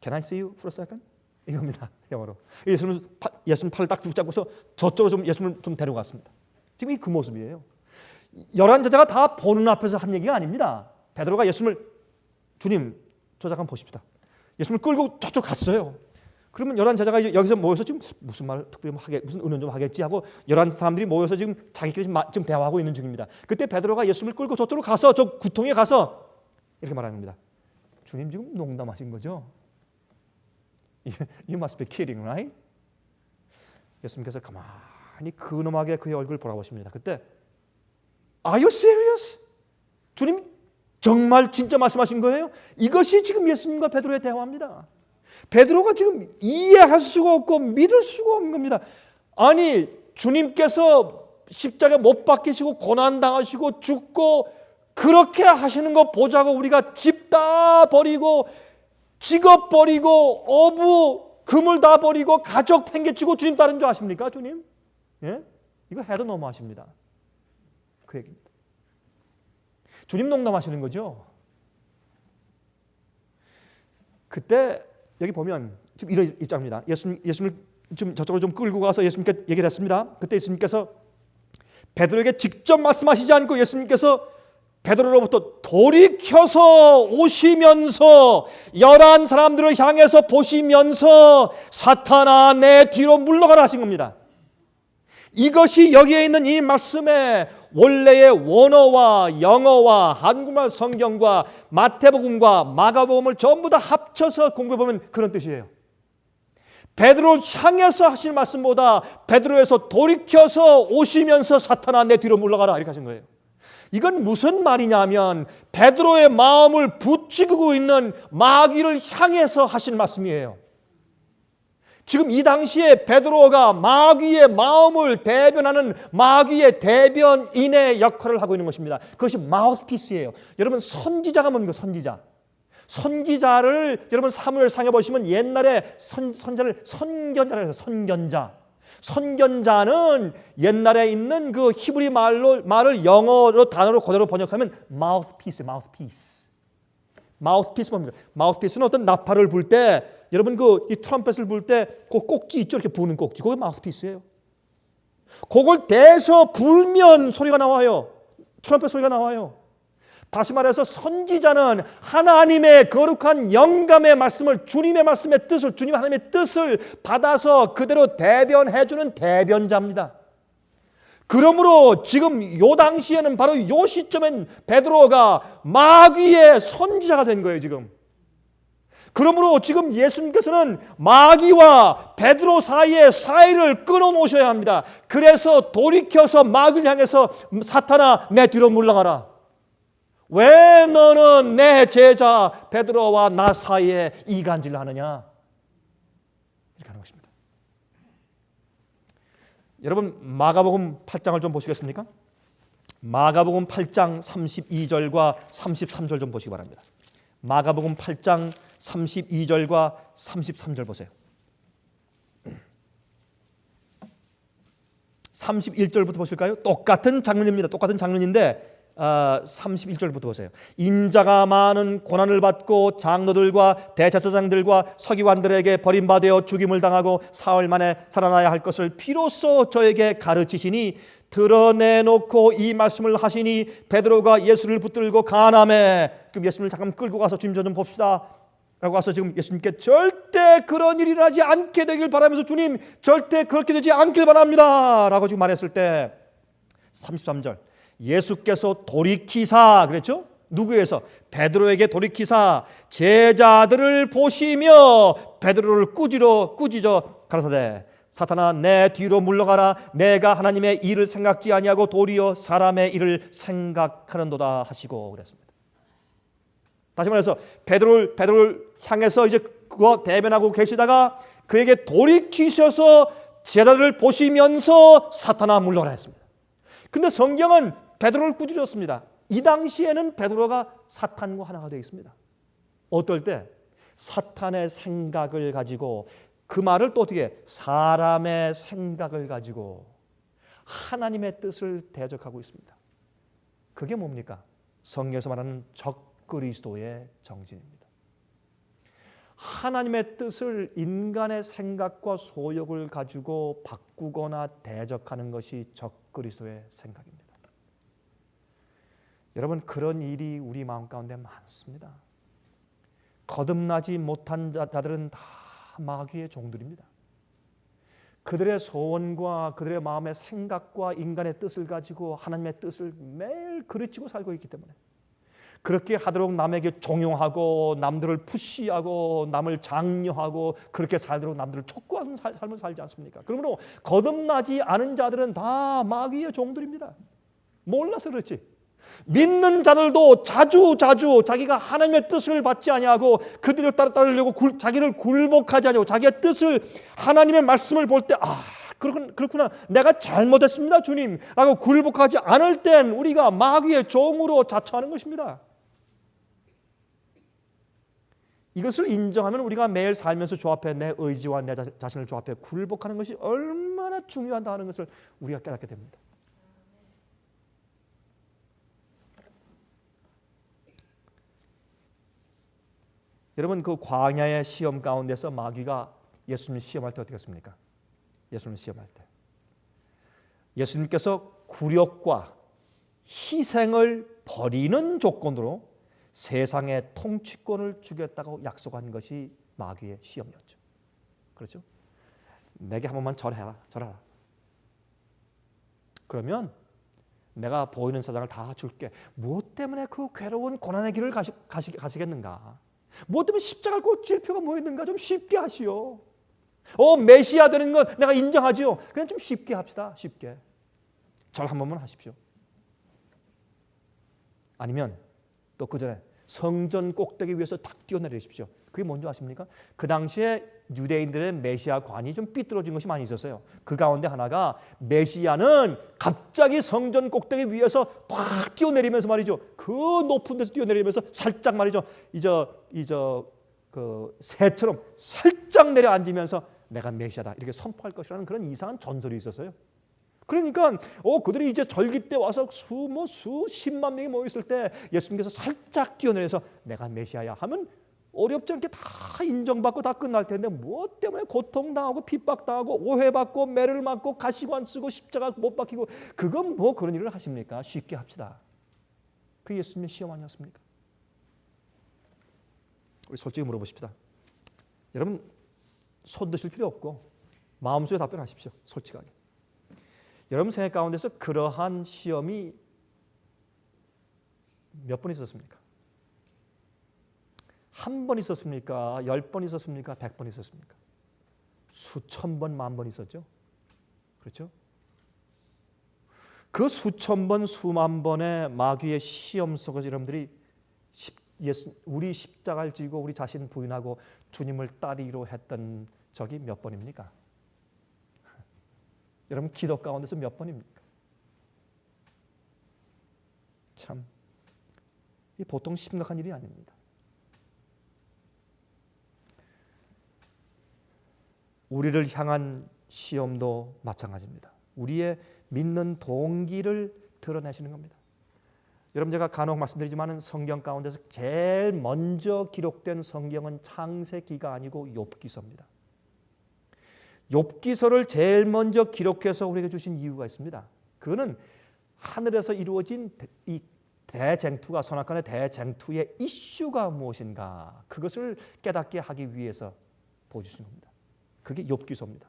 Can I see you for a second? 이겁니다. 영어로. 예수님 팔을 딱 붙잡고서 저쪽으로 좀 예수님을 좀 데려갔습니다. 지금 그 모습이에요. 11 제자가 다 보는 앞에서 한 얘기가 아닙니다. 베드로가 예수님을 주님, 저 잠깐 보십시다. 예수님을 끌고 저쪽 갔어요. 그러면 11 제자가 여기서 모여서 지금 무슨 말 특별히 무슨 의논 좀 하겠지 하고 11 사람들이 모여서 지금 자기끼리 지금 대화하고 있는 중입니다. 그때 베드로가 예수님을 끌고 저쪽으로 가서 저 구통에 가서 이렇게 말하는 겁니다. 주님 지금 농담하신 거죠? You must be kidding, right? 예수님께서 가만히 근엄하게 그의 얼굴을 바라보십니다. 그때 Are you serious? 주님 정말 진짜 말씀하신 거예요? 이것이 지금 예수님과 베드로의 대화입니다. 베드로가 지금 이해할 수가 없고 믿을 수가 없는 겁니다. 아니 주님께서 십자가에 못 박히시고 고난당하시고 죽고 그렇게 하시는 거 보자고 우리가 집 다 버리고 직업 버리고 어부 금을 다 버리고 가족 팽개치고 주님 따른 줄 아십니까? 주님? 예? 이거 해도 너무하십니다. 그 얘기입니다. 주님 농담하시는 거죠? 그때 여기 보면 지금 이런 입장입니다. 예수님을 좀 저쪽으로 좀 끌고 가서 예수님께 얘기를 했습니다. 그때 예수님께서 베드로에게 직접 말씀하시지 않고 예수님께서 베드로로부터 돌이켜서 오시면서 11 사람들을 향해서 보시면서 사탄아 내 뒤로 물러가라 하신 겁니다. 이것이 여기에 있는 이 말씀의 원래의 원어와 영어와 한국말 성경과 마태복음과 마가복음을 전부 다 합쳐서 공부해보면 그런 뜻이에요. 베드로를 향해서 하신 말씀보다 베드로에서 돌이켜서 오시면서 사탄아 내 뒤로 물러가라 이렇게 하신 거예요. 이건 무슨 말이냐면 베드로의 마음을 부추기고 있는 마귀를 향해서 하신 말씀이에요. 지금 이 당시에 베드로가 마귀의 마음을 대변하는 마귀의 대변인의 역할을 하고 있는 것입니다. 그것이 마우스피스예요. 여러분 선지자가 뭡니까? 선지자를 여러분 사무엘상에 보시면 옛날에 선자를 선견자라 해서 선견자는 옛날에 있는 그 히브리 말을 영어로 단어로 그대로 번역하면 마우스피스 뭡니까? 마우스피스는 어떤 나팔을 불 때 여러분 이 트럼펫을 불 때 그 꼭지 있죠? 이렇게 부는 꼭지. 그게 마우스피스예요. 그걸 대서 불면 소리가 나와요. 트럼펫 소리가 나와요. 다시 말해서 선지자는 하나님의 거룩한 영감의 말씀을 주님의 말씀의 뜻을 주님 하나님의 뜻을 받아서 그대로 대변해 주는 대변자입니다. 그러므로 지금 요 당시에는 바로 요 시점엔 베드로가 마귀의 선지자가 된 거예요, 지금. 그러므로 지금 예수님께서는 마귀와 베드로 사이를 끊어 놓으셔야 합니다. 그래서 돌이켜서 마귀를 향해서 사탄아 내 뒤로 물러가라. 왜 너는 내 제자 베드로와 나 사이에 이간질을 하느냐? 이렇게 하는 것입니다. 여러분 마가복음 8장을 좀 보시겠습니까? 마가복음 8장 32절과 33절 좀 보시기 바랍니다. 마가복음 8장 32절과 33절 보세요. 31절부터 보실까요? 똑같은 장면입니다. 똑같은 장면인데 31절부터 보세요. 인자가 많은 고난을 받고 장로들과 대제사장들과 서기관들에게 버림받아 죽임을 당하고 사흘 만에 살아나야 할 것을 비로소 저에게 가르치시니 드러내놓고 이 말씀을 하시니 베드로가 예수를 붙들고 간암해. 그럼 예수님을 잠깐 끌고 가서 주님 저 좀 봅시다 라고 와서 지금 예수님께 절대 그런 일이 일어나지 않게 되길 바라면서 주님 절대 그렇게 되지 않길 바랍니다 라고 지금 말했을 때 33절 예수께서 돌이키사 그랬죠? 누구에서? 베드로에게 돌이키사 제자들을 보시며 베드로를 꾸짖어 가라사대 사탄아 내 뒤로 물러가라 내가 하나님의 일을 생각지 아니하고 도리어 사람의 일을 생각하는도다 하시고 그랬습니다. 다시 말해서 베드로를 향해서 이제 그거 대변하고 계시다가 그에게 돌이키셔서 제자들을 보시면서 사탄아 물러가라 했습니다. 근데 성경은 베드로를 꾸짖었습니다. 이 당시에는 베드로가 사탄과 하나가 되어 있습니다. 어떨 때? 사탄의 생각을 가지고 그 말을 또 어떻게 사람의 생각을 가지고 하나님의 뜻을 대적하고 있습니다. 그게 뭡니까? 성경에서 말하는 적그리스도의 정신입니다. 하나님의 뜻을 인간의 생각과 소욕을 가지고 바꾸거나 대적하는 것이 적그리스도의 생각입니다. 여러분 그런 일이 우리 마음 가운데 많습니다. 거듭나지 못한 자들은 다 마귀의 종들입니다. 그들의 소원과 그들의 마음의 생각과 인간의 뜻을 가지고 하나님의 뜻을 매일 그르치고 살고 있기 때문에 그렇게 하도록 남에게 종용하고 남들을 푸시하고 남을 장려하고 그렇게 살도록 남들을 촉구하는 삶을 살지 않습니까? 그러므로 거듭나지 않은 자들은 다 마귀의 종들입니다. 몰라서 그렇지. 믿는 자들도 자주 자기가 하나님의 뜻을 받지 아니하고 그들을 따르려고 자기를 굴복하지 아니하고 자기의 뜻을 하나님의 말씀을 볼 때 그렇구나 내가 잘못했습니다 주님 라고 굴복하지 않을 땐 우리가 마귀의 종으로 자처하는 것입니다. 이것을 인정하면 우리가 매일 살면서 주 앞에 내 의지와 내 자신을 주 앞에 굴복하는 것이 얼마나 중요하다는 것을 우리가 깨닫게 됩니다. 여러분 그 광야의 시험 가운데서 마귀가 예수님 시험할 때 어떻게 했습니까? 예수님 시험할 때 예수님께서 굴욕과 희생을 버리는 조건으로 세상의 통치권을 주겠다고 약속한 것이 마귀의 시험이었죠. 그렇죠? 내게 한 번만 절해라. 그러면 내가 보이는 세상을 다 줄게. 무엇 때문에 그 괴로운 고난의 길을 가시겠는가? 무엇 때문에 십자가를 꼭 질 필요가 뭐 있는가? 좀 쉽게 하시오. 메시아 되는 건 내가 인정하지요. 그냥 좀 쉽게 합시다. 쉽게. 절 한 번만 하십시오. 아니면 또 그 전에 성전 꼭대기 위에서 탁 뛰어내리십시오. 그게 뭔지 아십니까? 그 당시에 유대인들의 메시아 관이 좀 삐뚤어진 것이 많이 있었어요. 그 가운데 하나가 메시아는 갑자기 성전 꼭대기 위에서 탁 뛰어내리면서 말이죠. 그 높은 데서 뛰어내리면서 살짝 말이죠. 그 새처럼 살짝 내려앉으면서 내가 메시아다 이렇게 선포할 것이라는 그런 이상한 전설이 있었어요. 그러니까 그들이 이제 절기 때 와서 수십만 명이 모여 있을 때 예수님께서 살짝 뛰어내려서 내가 메시아야 하면 어렵지 않게 다 인정받고 다 끝날 텐데 무엇 때문에 고통당하고 핍박당하고 오해받고 매를 맞고 가시관 쓰고 십자가 못 박히고 그건 뭐 그런 일을 하십니까? 쉽게 합시다. 그게 예수님의 시험 아니었습니까? 우리 솔직히 물어보십시다. 여러분 손 드실 필요 없고 마음속에 답변하십시오. 솔직하게. 여러분 생각 가운데서 그러한 시험이 몇 번 있었습니까? 한 번 있었습니까? 10번 있었습니까? 100번 있었습니까? 수천 번, 만 번 있었죠. 그렇죠? 그 수천 번, 수만 번의 마귀의 시험 속에서 여러분들이 우리 십자가를 지고 우리 자신 부인하고 주님을 따르기로 했던 적이 몇 번입니까? 여러분 기도 가운데서 몇 번입니까? 참, 이 보통 심각한 일이 아닙니다. 우리를 향한 시험도 마찬가지입니다. 우리의 믿는 동기를 드러내시는 겁니다. 여러분 제가 간혹 말씀드리지만 성경 가운데서 제일 먼저 기록된 성경은 창세기가 아니고 욥기서입니다. 욥기서를 제일 먼저 기록해서 우리에게 주신 이유가 있습니다. 그거는 하늘에서 이루어진 이 대쟁투가 선악간의 대쟁투의 이슈가 무엇인가 그것을 깨닫게 하기 위해서 보여주신 겁니다. 그게 욥기서입니다.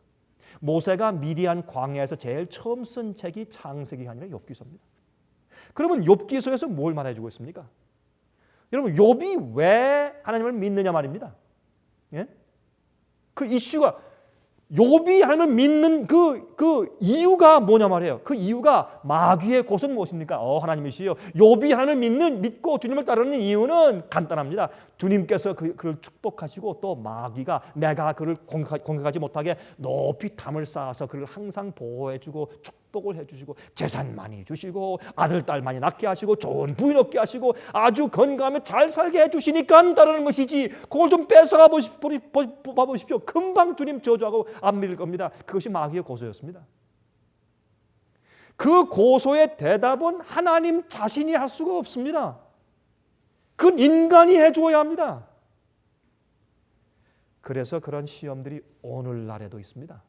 모세가 미디안 광야에서 제일 처음 쓴 책이 창세기가 아니라 욥기서입니다. 그러면 욥기서에서 뭘 말해주고 있습니까? 여러분 욥이 왜 하나님을 믿느냐 말입니다. 예? 그 이슈가 욥이 하나님을 믿는 그 이유가 뭐냐 말이에요. 그 이유가 마귀의 곳은 무엇입니까? 하나님이시요. 욥이 하나님을 믿고 주님을 따르는 이유는 간단합니다. 주님께서 그를 축복하시고 또 마귀가 내가 그를 공격하지 못하게 높이 담을 쌓아서 그를 항상 보호해주고 축복을 해주시고 재산 많이 주시고 아들 딸 많이 낳게 하시고 좋은 부인 얻게 하시고 아주 건강하며 잘 살게 해주시니까 따르는 것이지 그걸 좀 뺏어가 보십시오. 금방 주님 저주하고 안 믿을 겁니다. 그것이 마귀의 고소였습니다. 그 고소의 대답은 하나님 자신이 할 수가 없습니다. 그건 인간이 해줘야 합니다. 그래서 그런 시험들이 오늘날에도 있습니다.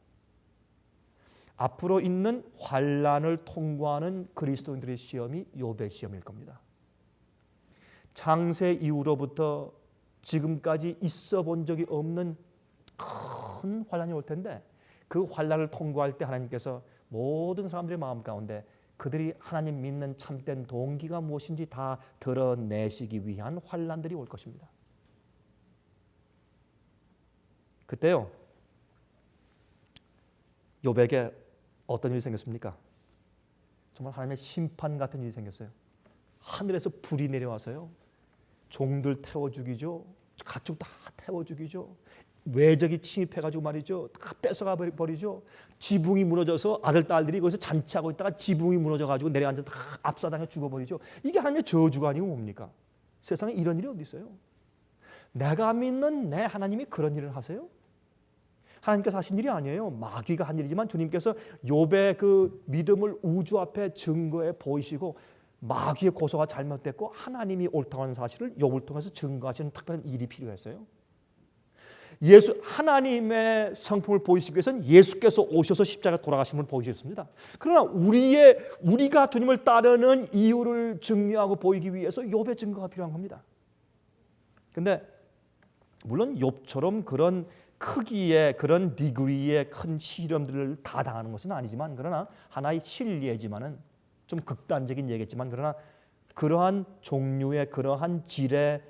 앞으로 있는 환난을 통과하는 그리스도인들의 시험이 욥의 시험일 겁니다. 창세 이후로부터 지금까지 있어 본 적이 없는 큰 환난이 올 텐데 그 환난을 통과할 때 하나님께서 모든 사람들의 마음 가운데 그들이 하나님 믿는 참된 동기가 무엇인지 다 드러내시기 위한 환난들이 올 것입니다. 그때요, 욥에게 어떤 일이 생겼습니까? 정말 하나님의 심판 같은 일이 생겼어요. 하늘에서 불이 내려와서요, 종들 태워 죽이죠. 가축 다 태워 죽이죠. 외적이 침입해가지고 말이죠, 다 뺏어가 버리죠. 지붕이 무너져서 아들 딸들이 거기서 잔치하고 있다가 지붕이 무너져가지고 내려앉아 다 압사당해 죽어버리죠. 이게 하나님의 저주가 아니고 뭡니까? 세상에 이런 일이 어디 있어요? 내가 믿는 내 하나님이 그런 일을 하세요? 하나님께서 하신 일이 아니에요. 마귀가 한 일이지만 주님께서 욥의 그 믿음을 우주 앞에 증거해 보이시고 마귀의 고소가 잘못됐고 하나님이 옳다고 하는 사실을 욥을 통해서 증거하시는 특별한 일이 필요했어요. 하나님의 성품을 보이시기 위해서는 예수께서 오셔서 십자가 돌아가심을 보이셨습니다. 그러나 우리가 주님을 따르는 이유를 증명하고 보이기 위해서 욥의 증거가 필요한 겁니다. 근데 물론 욥처럼 그런 크기의 그런 디그리의 큰 시련들을 다 당하는 것은 아니지만, 그러나 하나의 실례지만은 좀 극단적인 얘기겠지만, 그러나 그러한 종류의 그러한 질의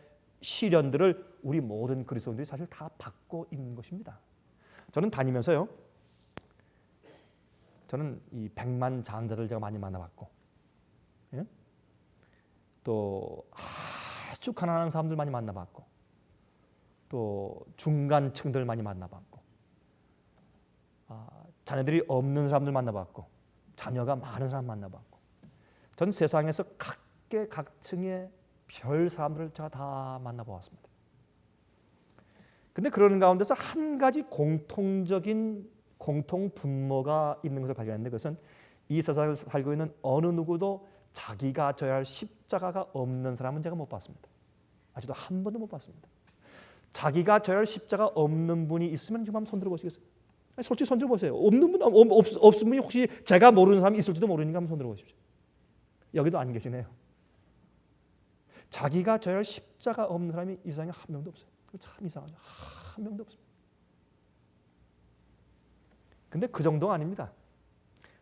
시련들을 우리 모든 그리스도인들이 사실 다 받고 있는 것입니다. 저는 다니면서요, 저는 이 백만장자들 제가 많이 만나봤고, 예? 또 아주 가난한 사람들 많이 만나봤고, 또 중간층들 많이 만나봤고, 자녀들이 없는 사람들 만나봤고, 자녀가 많은 사람 만나봤고, 전 세상에서 각계각층의 별 사람들을 제가 다 만나보았습니다. 근데 그러는 가운데서 한 가지 공통적인 공통 분모가 있는 것을 발견했는데, 그것은 이 세상에 살고 있는 어느 누구도 자기가 져야 할 십자가가 없는 사람은 제가 못 봤습니다. 아직도 한 번도 못 봤습니다. 자기가 져야 할 십자가 없는 분이 있으면 지금 한번 손 들어보시겠어요? 솔직히 손 들어보세요. 없는 분, 없은 분이 혹시 제가 모르는 사람이 있을지도 모르니까 한번 손 들어보십시오. 여기도 안 계시네요. 자기가 져야 할 십자가 없는 사람이 이 세상에 한 명도 없어요. 참 이상하죠. 한 명도 없습니다. 근데 그 정도가 아닙니다.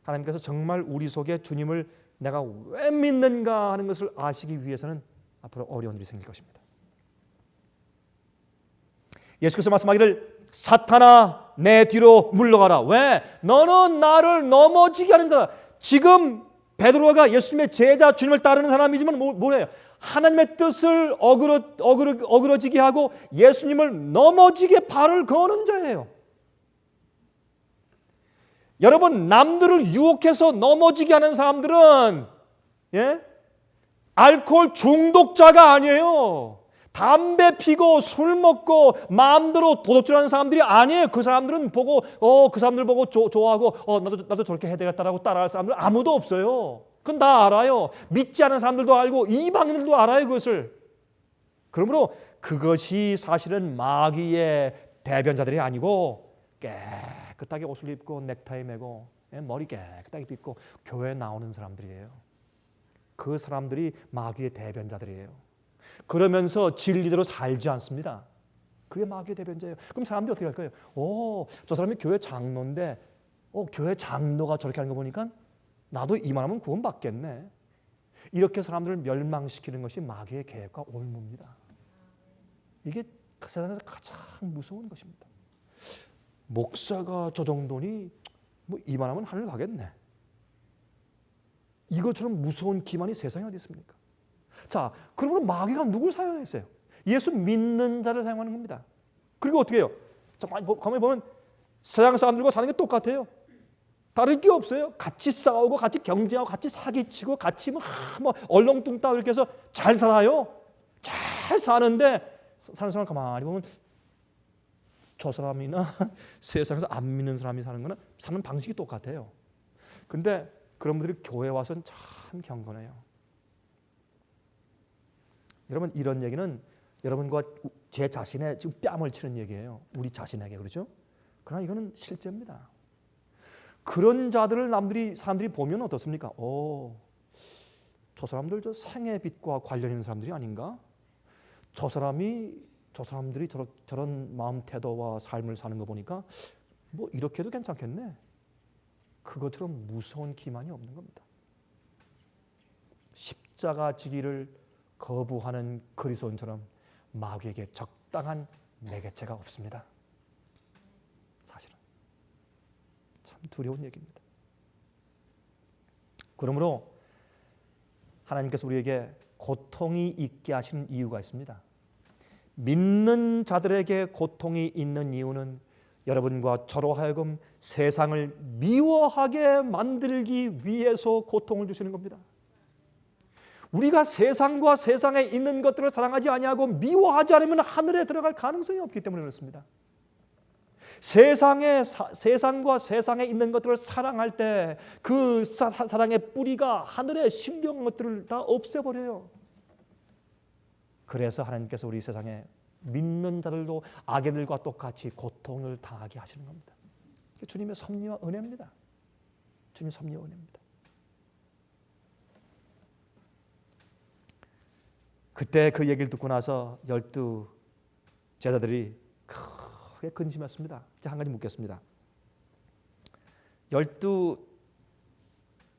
하나님께서 정말 우리 속에 주님을 내가 왜 믿는가 하는 것을 아시기 위해서는 앞으로 어려운 일이 생길 것입니다. 예수께서 말씀하기를 사탄아 내 뒤로 물러가라. 왜? 너는 나를 넘어지게 하는 자다. 지금 베드로가 예수님의 제자 주님을 따르는 사람이지만 뭐래요? 하나님의 뜻을 어그러지게 하고 예수님을 넘어지게 발을 거는 자예요. 여러분, 남들을 유혹해서 넘어지게 하는 사람들은 알코올 중독자가 아니에요. 담배 피고 술 먹고 마음대로 도둑질하는 사람들이 아니에요. 그 사람들은 보고 그 사람들 보고 좋아하고 나도 저렇게 해야 되겠다라고 따라할 사람들 아무도 없어요. 그건 다 알아요. 믿지 않은 사람들도 알고 이방인들도 알아요, 그것을. 그러므로 그것이 사실은 마귀의 대변자들이 아니고 깨끗하게 옷을 입고 넥타이 매고 머리 깨끗하게 빗고 교회에 나오는 사람들이에요. 그 사람들이 마귀의 대변자들이에요. 그러면서 진리대로 살지 않습니다. 그게 마귀의 대변자예요. 그럼 사람들이 어떻게 할까요? 저 사람이 교회 장로인데 교회 장로가 저렇게 하는 거 보니까 나도 이만하면 구원 받겠네. 이렇게 사람들을 멸망시키는 것이 마귀의 계획과 올무입니다. 이게 그 세상에서 가장 무서운 것입니다. 목사가 저 정도니 이만하면 하늘 가겠네. 이것처럼 무서운 기만이 세상에 어디 있습니까? 자, 그러면 마귀가 누굴 사용했어요? 예수 믿는 자를 사용하는 겁니다. 그리고 어떻게 해요? 가만히 보면 세상 사람들과 사는 게 똑같아요. 다를 게 없어요. 같이 싸우고 같이 경쟁하고 같이 사기치고 같이 얼렁뚱땅 이렇게 해서 잘 살아요. 잘 사는데 사는 사람 가만히 보면 저 사람이나 세상에서 안 믿는 사람이 사는 거는 사는 방식이 똑같아요. 근데 그런 분들이 교회 와서는 참 경건해요. 여러분, 이런 얘기는 여러분과 제 자신의 지금 뺨을 치는 얘기예요. 우리 자신에게, 그렇죠? 그러나 이거는 실제입니다. 그런 자들을 사람들이 보면 어떻습니까? 저 사람들 저 생의 빛과 관련 있는 사람들이 아닌가? 저 사람들이 저런 마음 태도와 삶을 사는 거 보니까 이렇게 해도 괜찮겠네. 그것처럼 무서운 기만이 없는 겁니다. 십자가 지기를 거부하는 그리스도인처럼 마귀에게 적당한 매개체가 없습니다. 사실은 참 두려운 얘기입니다. 그러므로 하나님께서 우리에게 고통이 있게 하시는 이유가 있습니다. 믿는 자들에게 고통이 있는 이유는 여러분과 저로 하여금 세상을 미워하게 만들기 위해서 고통을 주시는 겁니다. 우리가 세상과 세상에 있는 것들을 사랑하지 아니하고 미워하지 않으면 하늘에 들어갈 가능성이 없기 때문에 그렇습니다. 세상과 세상에 있는 것들을 사랑할 때 그 사랑의 뿌리가 하늘에 신령한 것들을 다 없애버려요. 그래서 하나님께서 우리 세상에 믿는 자들도 악인들과 똑같이 고통을 당하게 하시는 겁니다. 주님의 섭리와 은혜입니다. 주님의 섭리와 은혜입니다. 그때 그 얘기를 듣고 나서 12 제자들이 크게 근심했습니다. 제가 한 가지 묻겠습니다. 12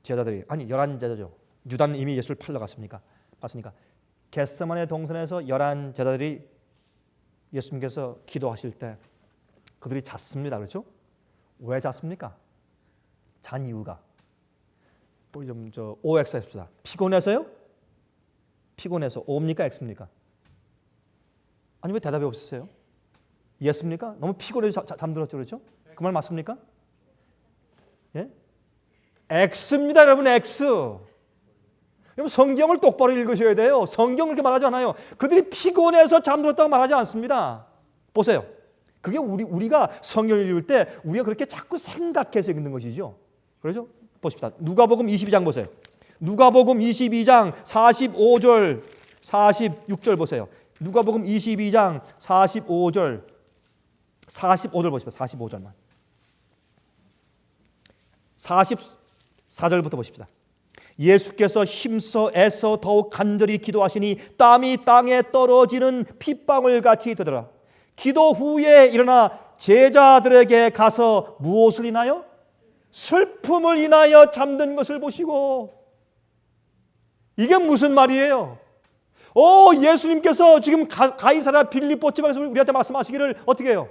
제자들이, 아니 11제자죠. 유다는 이미 예수를 팔러 갔습니까? 겟세마네 동산에서 11 제자들이 예수님께서 기도하실 때 그들이 잤습니다. 그렇죠? 왜 잤습니까? 잔 이유가 우리 좀 OX 해봅시다. 피곤해서요? 피곤해서 O입니까? X입니까? 아니 왜 대답이 없으세요? Yes입니까? 너무 피곤해서 잠들었죠, 그렇죠? 그 말 맞습니까? 예? X입니다, 여러분. X. 여러분 성경을 똑바로 읽으셔야 돼요. 성경 그렇게 말하지 않아요. 그들이 피곤해서 잠들었다고 말하지 않습니다. 보세요. 그게 우리가 성경을 읽을 때 우리가 그렇게 자꾸 생각해서 읽는 것이죠. 그렇죠? 보십시다. 누가복음 22장 보세요. 누가복음 22장 45절 46절 보세요. 누가복음 22장 45절 45절 보십시다. 45절만. 44절부터 보십시다. 예수께서 힘써 애써 더욱 간절히 기도하시니 땀이 땅에 떨어지는 핏방울 같이 되더라. 기도 후에 일어나 제자들에게 가서 무엇을 인하여? 슬픔을 인하여 잠든 것을 보시고. 이게 무슨 말이에요? 예수님께서 지금 가이사랴 빌립보 지방에서 우리한테 말씀하시기를 어떻게 해요?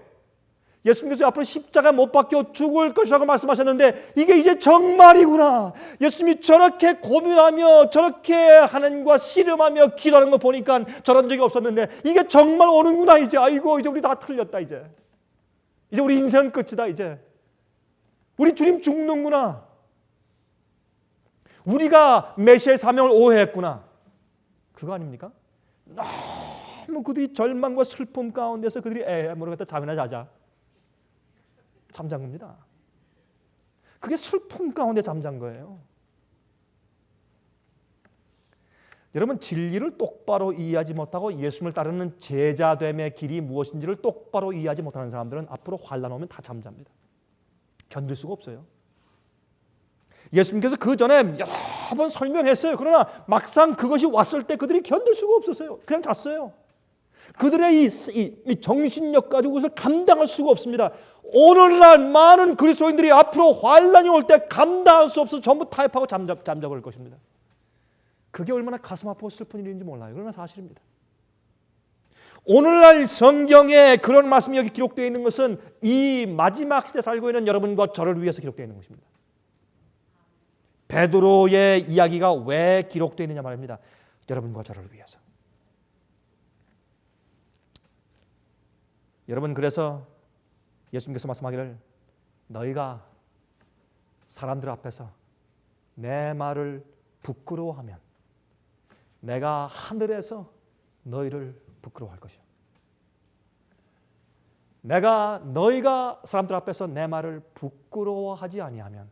예수님께서 앞으로 십자가 못 박혀 죽을 것이라고 말씀하셨는데 이게 이제 정말이구나. 예수님이 저렇게 고민하며 저렇게 하나님과 씨름하며 기도하는 거 보니까 저런 적이 없었는데 이게 정말 오는구나. 이제 아이고 이제 우리 다 틀렸다. 이제 우리 인생 끝이다. 이제 우리 주님 죽는구나. 우리가 메시아의 사명을 오해했구나. 그거 아닙니까? 너무 그들이 절망과 슬픔 가운데서 그들이 모르겠다 잠이나 자자. 잠잔 겁니다. 그게 슬픔 가운데 잠잔 거예요. 여러분 진리를 똑바로 이해하지 못하고 예수님을 따르는 제자됨의 길이 무엇인지를 똑바로 이해하지 못하는 사람들은 앞으로 환난 오면 다 잠잡니다. 견딜 수가 없어요. 예수님께서 그 전에 여러 번 설명했어요. 그러나 막상 그것이 왔을 때 그들이 견딜 수가 없었어요. 그냥 잤어요. 그들의 이 정신력 가지고 그것을 감당할 수가 없습니다. 오늘날 많은 그리스도인들이 앞으로 환난이 올 때 감당할 수 없어서 전부 타협하고 잠자버릴 것입니다. 그게 얼마나 가슴 아프고 슬픈 일인지 몰라요. 그러나 사실입니다. 오늘날 성경에 그런 말씀이 여기 기록되어 있는 것은 이 마지막 시대에 살고 있는 여러분과 저를 위해서 기록되어 있는 것입니다. 베드로의 이야기가 왜 기록되어 있느냐 말입니다. 여러분과 저를 위해서. 여러분 그래서 예수님께서 말씀하기를 너희가 사람들 앞에서 내 말을 부끄러워하면 내가 하늘에서 너희를 부끄러워할 것이야. 너희가 사람들 앞에서 내 말을 부끄러워하지 아니하면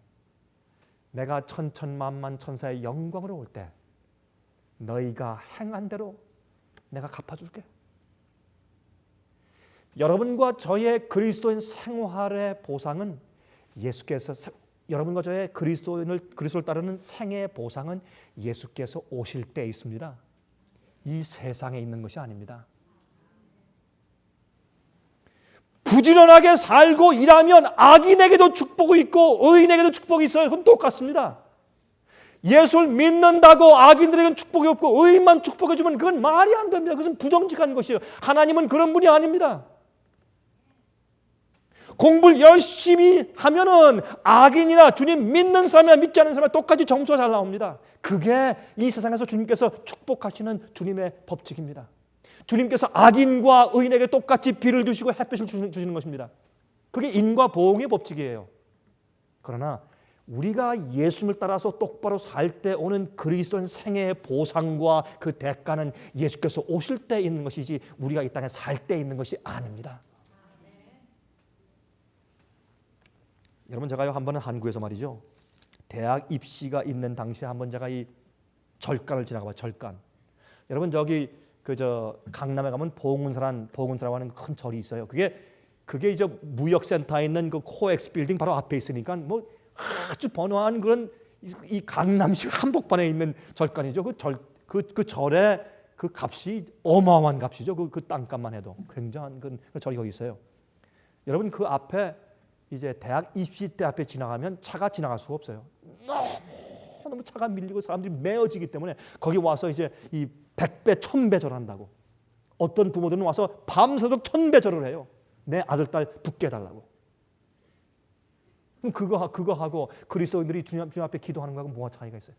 내가 천천만만 천사의 영광으로 올 때 너희가 행한 대로 내가 갚아줄게. 여러분과 저의 그리스도인 생활의 보상은 예수께서 여러분과 저의 그리스도를 따르는 생애의 보상은 예수께서 오실 때 있습니다. 이 세상에 있는 것이 아닙니다. 부지런하게 살고 일하면 악인에게도 축복이 있고 의인에게도 축복이 있어요. 그건 똑같습니다. 예수를 믿는다고 악인들에게는 축복이 없고 의인만 축복해 주면 그건 말이 안 됩니다. 그것은 부정직한 것이에요. 하나님은 그런 분이 아닙니다. 공부를 열심히 하면은 악인이나 주님 믿는 사람이나 믿지 않는 사람이나 똑같이 점수가 잘 나옵니다. 그게 이 세상에서 주님께서 축복하시는 주님의 법칙입니다. 주님께서 악인과 의인에게 똑같이 비를 주시고 햇빛을 주시는 것입니다. 그게 인과 보응의 법칙이에요. 그러나 우리가 예수님을 따라서 똑바로 살 때 오는 그리스도인 생애의 보상과 그 대가는 예수께서 오실 때 있는 것이지 우리가 이 땅에 살 때 있는 것이 아닙니다. 여러분, 제가요 한 번은 한국에서 말이죠, 대학 입시가 있는 당시에 한번 제가 이 절간을 지나가봐. 절간. 여러분, 저기 강남에 가면 보은사라고 하는 큰 절이 있어요. 그게 이제 무역센터에 있는 그 코엑스 빌딩 바로 앞에 있으니까 뭐 아주 번화한 그런 이 강남식 한복판에 있는 절간이죠. 그 절의 그 값이 어마어마한 값이죠. 그 땅값만 해도 굉장한 그 절이 거기 있어요. 여러분, 그 앞에 이제 대학 입시 때 앞에 지나가면 차가 지나갈 수가 없어요. 너무 차가 밀리고 사람들이 메어지기 때문에 거기 와서 이제 이 100배, 1000배 절한다고. 어떤 부모들은 와서 밤새도록 1000배 절을 해요. 내 아들, 딸 붙게 해달라고. 그럼 그거 하고 그리스도인들이 주님 앞에 기도하는 거하고 뭐가 차이가 있어요?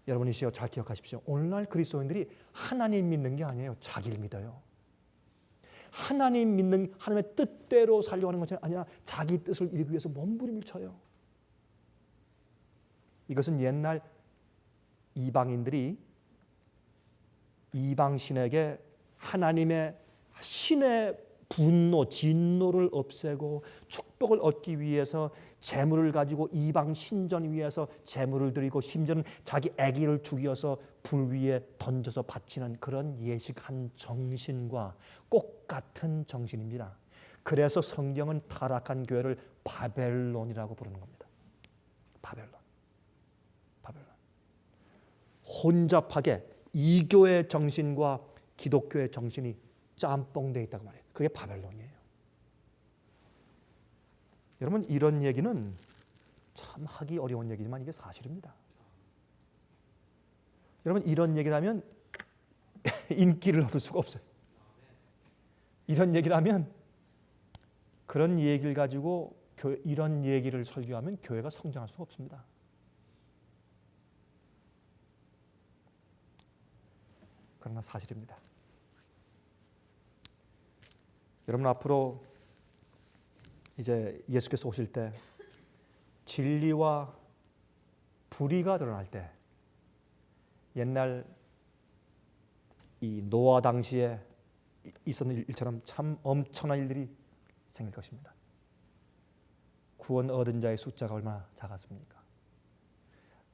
여러분이시여 잘 기억하십시오. 오늘날 그리스도인들이 하나님 믿는 게 아니에요. 자기를 믿어요. 하나님 믿는 하나님의 뜻대로 살려고 하는 것이 아니라 자기 뜻을 이루기 위해서 몸부림을 쳐요. 이것은 옛날 이방인들이 이방신에게 하나님의 신의 분노, 진노를 없애고 축복을 얻기 위해서 재물을 가지고 이방 신전 위에서 재물을 드리고 심지어는 자기 아기를 죽여서 불 위에 던져서 바치는 그런 예식한 정신과 똑같은 정신입니다. 그래서 성경은 타락한 교회를 바벨론이라고 부르는 겁니다. 바벨론. 혼잡하게 이교의 정신과 기독교의 정신이 짬뽕되어 있다고 말해요. 그게 바벨론이에요. 여러분, 이런 얘기는 참 하기 어려운 얘기지만 이게 사실입니다. 여러분, 이런 얘기를 하면 인기를 얻을 수가 없어요. 이런 얘기를 하면 그런 얘기를 가지고 이런 얘기를 설교하면 교회가 성장할 수가 없습니다. 그러나 사실입니다. 여러분, 앞으로 이제 예수께서 오실 때 진리와 불의가 드러날 때 옛날 이 노아 당시에 있었는 일처럼 참 엄청난 일들이 생길 것입니다. 구원 얻은 자의 숫자가 얼마나 작았습니까?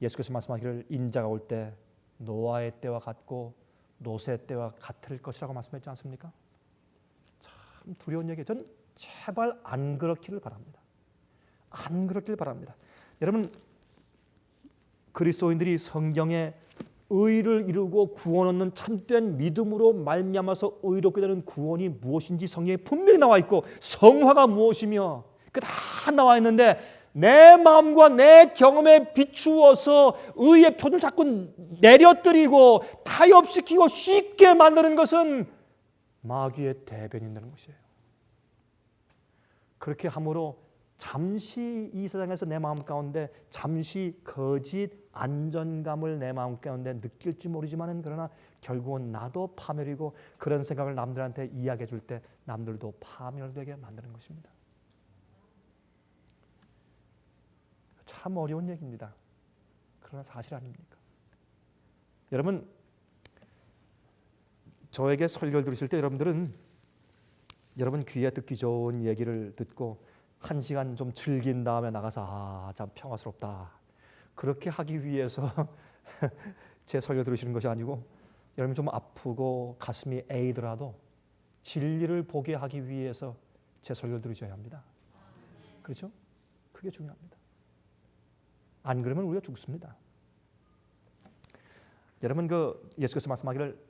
예수께서 말씀하기를 인자가 올 때 노아의 때와 같고 노새 때와 같을 것이라고 말씀했지 않습니까? 참 두려운 얘기예요. 전 제발 안 그렇기를 바랍니다. 안 그렇기를 바랍니다. 여러분, 그리스도인들이 성경에 의를 이루고 구원 얻는 참된 믿음으로 말미암아서 의롭게 되는 구원이 무엇인지 성경에 분명히 나와 있고 성화가 무엇이며 그 다 나와 있는데 내 마음과 내 경험에 비추어서 의의 표를 자꾸 내려뜨리고 타협시키고 쉽게 만드는 것은 마귀의 대변인다는 것이에요. 그렇게 함으로 잠시 이 세상에서 내 마음 가운데 잠시 거짓 안전감을 내 마음 가운데 느낄지 모르지만은 그러나 결국은 나도 파멸이고 그런 생각을 남들한테 이야기해 줄 때 남들도 파멸되게 만드는 것입니다. 참 어려운 얘기입니다. 그러나 사실 아닙니까? 여러분, 저에게 설교를 들으실 때 여러분들은 여러분 귀에 듣기 좋은 얘기를 듣고 1시간 좀 즐긴 다음에 나가서 참 평화스럽다. 그렇게 하기 위해서 제 설교 들으시는 것이 아니고 여러분 좀 아프고 가슴이 애이더라도 진리를 보게 하기 위해서 제 설교를 들으셔야 합니다. 그렇죠? 그게 중요합니다. 안 그러면 우리가 죽습니다. 여러분, 그 예수께서 말씀하기를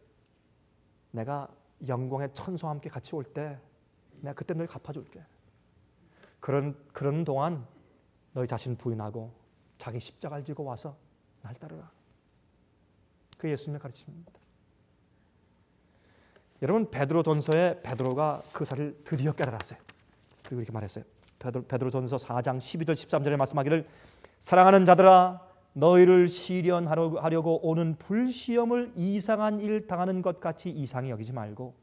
내가 영광의 천사와 함께 같이 올 때 내가 그때 너희 갚아줄게. 그런 동안 너희 자신 부인하고 자기 십자가를 지고 와서 날 따르라. 그 예수님의 가르침입니다. 여러분, 베드로전서에 베드로가 그 사실을 드디어 깨달았어요. 그리고 이렇게 말했어요. 베드로전서 4장 12절 13절에 말씀하기를 사랑하는 자들아 너희를 시련하려고 오는 불시험을 이상한 일 당하는 것 같이 이상히 여기지 말고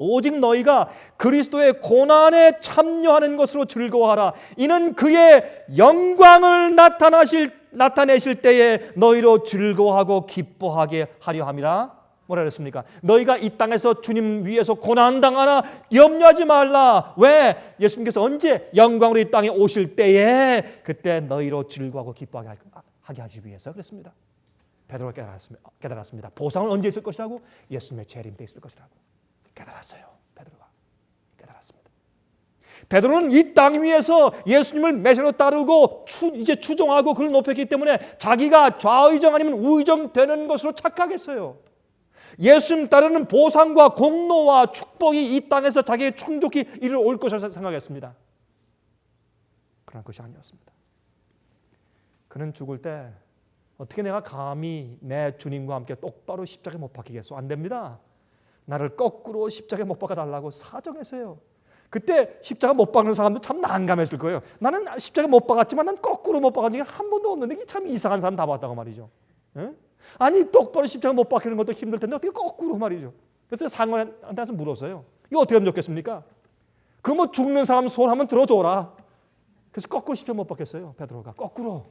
오직 너희가 그리스도의 고난에 참여하는 것으로 즐거워하라. 이는 그의 영광을 나타내실 때에 너희로 즐거워하고 기뻐하게 하려 함이라. 뭐라 그랬습니까? 너희가 이 땅에서 주님 위해서 고난당하나 염려하지 말라. 왜? 예수님께서 언제 영광으로 이 땅에 오실 때에 그때 너희로 즐거워하고 기뻐하게 하기 위해서 그랬습니다. 베드로가 깨달았습니다. 보상은 언제 있을 것이라고? 예수님의 재림 때 있을 것이라고 깨달았어요. 베드로가 깨달았습니다. 베드로는 이 땅 위에서 예수님을 메시아로 따르고 이제 추종하고 그를 높였기 때문에 자기가 좌의정 아니면 우의정 되는 것으로 착각했어요. 예수님 따르는 보상과 공로와 축복이 이 땅에서 자기의 충족히 이르러 올 것이라 생각했습니다. 그런 것이 아니었습니다. 그는 죽을 때 어떻게 내가 감히 내 주님과 함께 똑바로 십자가에 못 박히겠소? 안 됩니다. 나를 거꾸로 십자가에 못 박아달라고 사정했어요. 그때 십자가 못 박는 사람도 참 난감했을 거예요. 나는 십자가 못 박았지만 난 거꾸로 못 박은 적이 한 번도 없는데 이게 참 이상한 사람 다 봤다고 말이죠. 에? 아니 똑바로 십자가 못 박히는 것도 힘들 텐데 어떻게 거꾸로 말이죠. 그래서 상관한테 물었어요. 이거 어떻게 하면 좋겠습니까? 그 뭐 죽는 사람 손 한번 들어줘라. 그래서 거꾸로 십자가 못 박혔어요. 베드로가 거꾸로.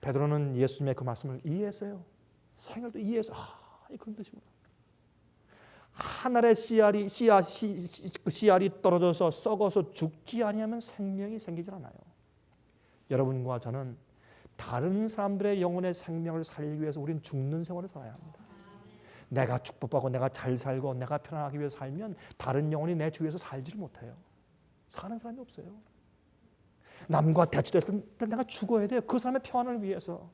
베드로는 예수님의 그 말씀을 이해했어요. 생활도 이해해서 이 그런 뜻이구나. 하늘의 씨알이 떨어져서 썩어서 죽지 아니하면 생명이 생기질 않아요. 여러분과 저는 다른 사람들의 영혼의 생명을 살리기 위해서 우리는 죽는 생활을 살아야 합니다. 내가 축복받고 내가 잘 살고 내가 편안하기 위해서 살면 다른 영혼이 내 주위에서 살지를 못해요. 사는 사람이 없어요. 남과 대치됐을 때 내가 죽어야 돼요. 그 사람의 평안을 위해서.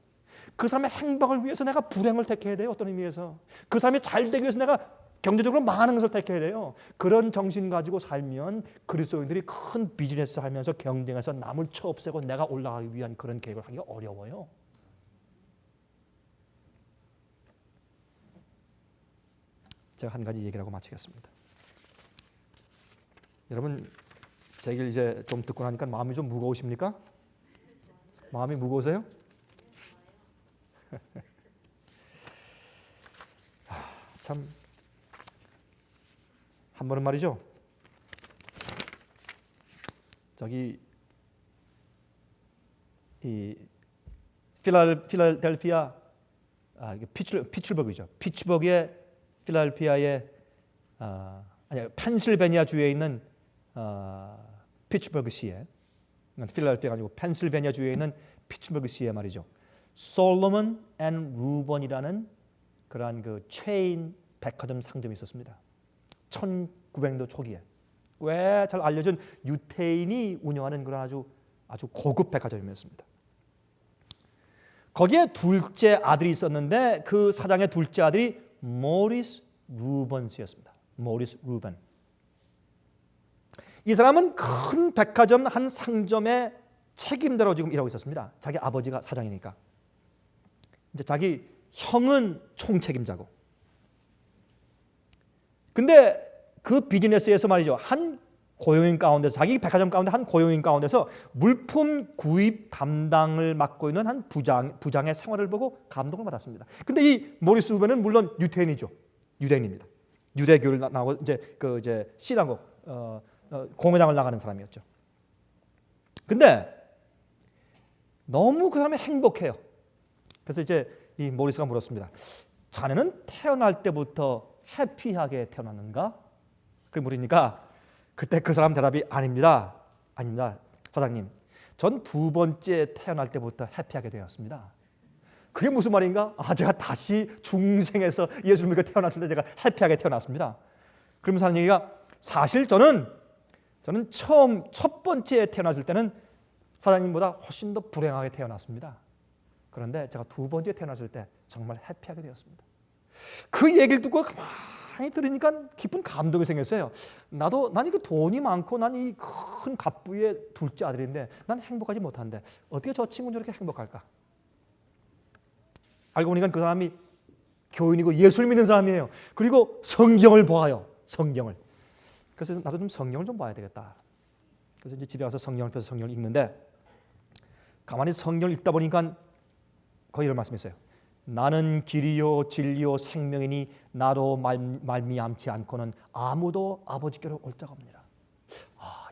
그 사람의 행복을 위해서 내가 불행을 택해야 돼요. 어떤 의미에서. 그 사람이 잘 되기 위해서 내가 경제적으로 망하는 것을 택해야 돼요. 그런 정신 가지고 살면 그리스도인들이 큰 비즈니스 하면서 경쟁해서 남을 쳐없애고 내가 올라가기 위한 그런 계획을 하기가 어려워요. 제가 한 가지 얘기를 하고 마치겠습니다. 여러분 제 얘기를 이제 좀 듣고 나니까 마음이 좀 무거우십니까? 마음이 무거우세요? 참 한 번은 말이죠. 저기 이 필라델피아 피츠버그죠. 피츠버그의 필라델피아의 아니 펜실베니아 주에 있는 피츠버그 시에 필라델피아가 아니고 펜실베니아 주에 있는 피츠버그 시에 말이죠. 솔로몬 앤 루번이라는 그러한 그 체인 백화점 상점이 있었습니다. 1900년도 초기에 꽤 잘 알려진 유태인이 운영하는 그런 아주 고급 백화점이었습니다. 거기에 둘째 아들이 있었는데 그 사장의 둘째 아들이 모리스 루번스였습니다. 모리스 루번. 이 사람은 큰 백화점 한 상점의 책임자로 지금 일하고 있었습니다. 자기 아버지가 사장이니까. 이제 자기 형은 총책임자고. 근데 그 비즈니스에서 말이죠. 한 고용인 가운데서 자기 백화점 가운데 한 고용인 가운데서 물품 구입 담당을 맡고 있는 한 부장의 생활을 보고 감동을 받았습니다. 근데 이 모리스 루번은 물론 유태인이죠. 유대인입니다. 유대교를 나오고 이제 신하고 공회장을 나가는 사람이었죠. 근데 너무 그 사람이 행복해요. 그래서 이제 이 모리스가 물었습니다. 자네는 태어날 때부터 해피하게 태어났는가? 그 물으니까 그때 그 사람 대답이 아닙니다. 사장님. 전 두 번째 태어날 때부터 해피하게 되었습니다. 그게 무슨 말인가? 제가 다시 중생에서 예수를 믿고 태어났을 때 제가 해피하게 태어났습니다. 그러면서 하는 얘기가 사실 저는 처음 첫 번째 태어났을 때는 사장님보다 훨씬 더 불행하게 태어났습니다. 그런데 제가 두 번째 태어났을 때 정말 해피하게 되었습니다. 그 얘기를 듣고 가만히 가만히 들으니까 깊은 감동이 생겼어요. 난 이거 돈이 많고 난 이 큰 갑부의 둘째 아들인데 난 행복하지 못한데 어떻게 저 친구는 저렇게 행복할까? 알고 보니까 그 사람이 교인이고 예수를 믿는 사람이에요. 그리고 성경을 봐요. 성경을. 그래서 나도 좀 성경을 좀 봐야 되겠다. 그래서 이제 집에 가서 성경을 펴서 성경을 읽는데 가만히 성경을 읽다 보니까 거의 이런 말씀이었어요. 나는 길이요 진리요 생명이니 나로 말미암지 않고는 아무도 아버지께로 올 자가 없느니라.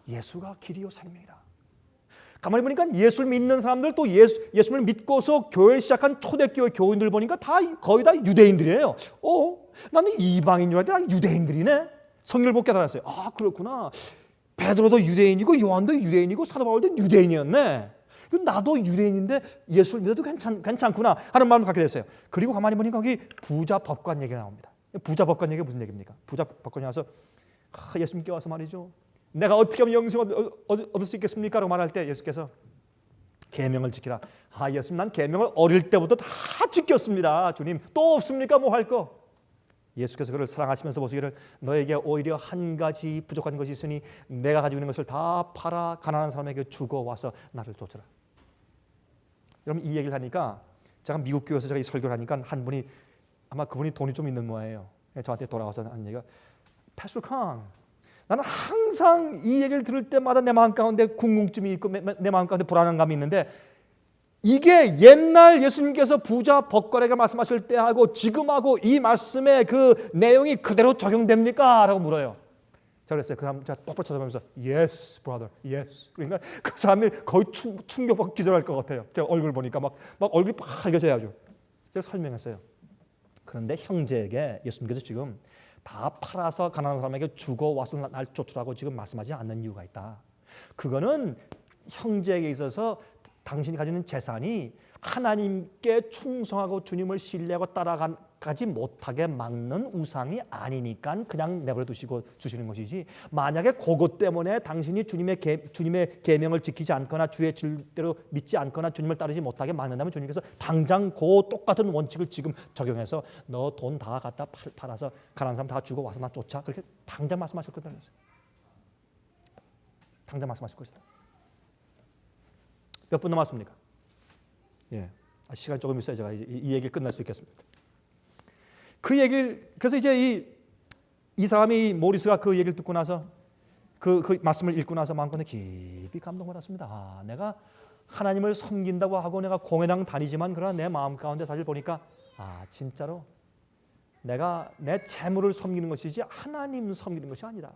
예수가 길이요 생명이라. 가만히 보니까 예수를 믿는 사람들 또 예수를 믿고서 교회를 시작한 초대교회 교인들 보니까 거의 다 유대인들이에요. 나는 이방인 줄 알았는데 유대인들이네. 성경을 보고 깨달았어요. 그렇구나. 베드로도 유대인이고 요한도 유대인이고 사도 바울도 유대인이었네. 나도 유대인인데 예수를 믿어도 괜찮구나 하는 마음을 갖게 됐어요. 그리고 가만히 보니까 거기 부자 법관 얘기가 나옵니다. 부자 법관 얘기가 무슨 얘기입니까? 부자 법관이 와서 예수님께 와서 말이죠. 내가 어떻게 하면 영생을 얻을 수 있겠습니까? 라고 말할 때 예수께서 계명을 지키라. 예수님 난 계명을 어릴 때부터 다 지켰습니다. 주님 또 없습니까? 뭐 할 거? 예수께서 그를 사랑하시면서 보시기를 너에게 오히려 한 가지 부족한 것이 있으니 내가 가지고 있는 것을 다 팔아 가난한 사람에게 주고 와서 나를 쫓으라. 여러분 이 얘기를 하니까 제가 미국 교회에서 제가 이 설교를 하니까 한 분이 아마 그분이 돈이 좀 있는 모양이에요. 저한테 돌아와서 하는 얘기가 패스터 康, 나는 항상 이 얘기를 들을 때마다 내 마음 가운데 궁금증이 있고 내 마음 가운데 불안감이 있는데 이게 옛날 예수님께서 부자 법관에게 말씀하실 때하고 지금하고 이 말씀의 그 내용이 그대로 적용됩니까? 라고 물어요. 제가 그랬어요. 그 사람 제가 똑바로 쳐다보면서 Yes, brother, yes. 그러니까 그 사람이 거의 충격받고 기절할 것 같아요. 제가 얼굴 보니까 막 얼굴이 빨개져요 아주. 제가 설명했어요. 그런데 형제에게 예수님께서 지금 다 팔아서 가난한 사람에게 주고 와서 날 쫓으라고 지금 말씀하지 않는 이유가 있다. 그거는 형제에게 있어서 당신이 가지는 재산이 하나님께 충성하고 주님을 신뢰하고 따라가지 못하게 막는 우상이 아니니까 그냥 내버려 두시고 주시는 것이지, 만약에 그것 때문에 당신이 주님의 계명을 지키지 않거나 주의 질대로 믿지 않거나 주님을 따르지 못하게 막는다면 주님께서 당장 그 똑같은 원칙을 지금 적용해서 너 돈 다 갖다 팔아서 가난한 사람 다 주고 와서 나 쫓아, 그렇게 당장 말씀하실 거다 그랬어요. 당장 말씀하실 것이다. 몇 분 남았습니까? 예, 시간이 조금 있어야 제가 이 얘기를 끝낼 수 있겠습니다. 그 얘기를 그래서 이제 이 사람이 모리스가 그 얘기를 듣고 나서 그 말씀을 읽고 나서 마음껏 깊이 감동받았습니다. 내가 하나님을 섬긴다고 하고 내가 공회당 다니지만 그러나 내 마음 가운데 사실 보니까 진짜로 내가 내 재물을 섬기는 것이지 하나님 섬기는 것이 아니다.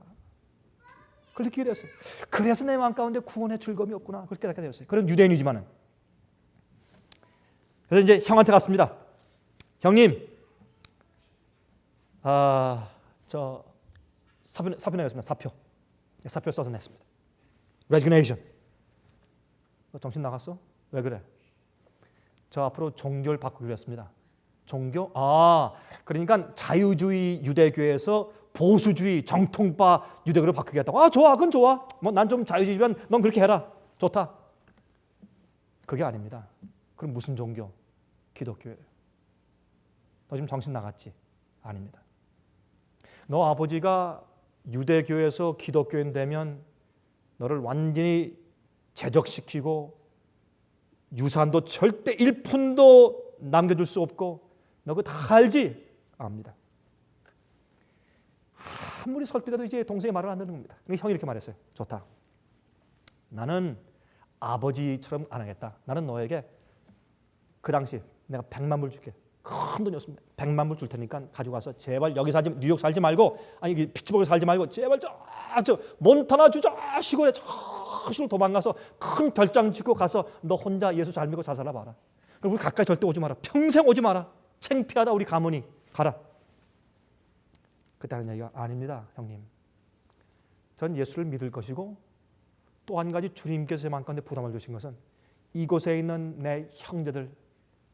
그걸 느끼게 되었어요. 그래서 내 마음 가운데 구원의 즐거움이 없구나. 그렇게 깨닫게 되었어요. 그런 유대인이지만은. 그래서 이제 형한테 갔습니다. 형님, 저 사표 내겠습니다. 사표 써서 냈습니다. Resignation. 너 정신 나갔어? 왜 그래? 저 앞으로 종교를 바꾸기로 했습니다. 종교? 그러니까 자유주의 유대교에서 보수주의 정통파 유대교로 바꾸겠다고. 좋아, 그건 좋아. 뭐 난 좀 자유주의지만 넌 그렇게 해라. 좋다. 그게 아닙니다. 그럼 무슨 종교? 기독교예요. 너 지금 정신 나갔지? 아닙니다. 너 아버지가 유대교에서 기독교인 되면 너를 완전히 제적시키고 유산도 절대 1푼도 남겨둘 수 없고 너 그거 다 알지? 압니다. 아무리 설득해도 이제 동생의 말을 안 듣는 겁니다. 형이 이렇게 말했어요. 좋다. 나는 아버지처럼 안 하겠다. 나는 너에게 그 당시 내가 100만 불 줄게. 큰 돈이었습니다. 100만 불 줄 테니까 가져가서 제발 여기 살지, 뉴욕 살지 말고, 아니 피츠버그 살지 말고 제발 저 몬타나 주저 시골에 저 시골 도망가서 큰 별장 짓고 가서 너 혼자 예수 잘 믿고 잘 살아봐라. 그럼 우리 가까이 절대 오지 마라. 평생 오지 마라. 창피하다 우리 가문이. 가라. 그때 하는 얘기가 아닙니다, 형님. 전 예수를 믿을 것이고 또 한 가지 주님께서 제 마음 가운데 부담을 주신 것은 이곳에 있는 내 형제들,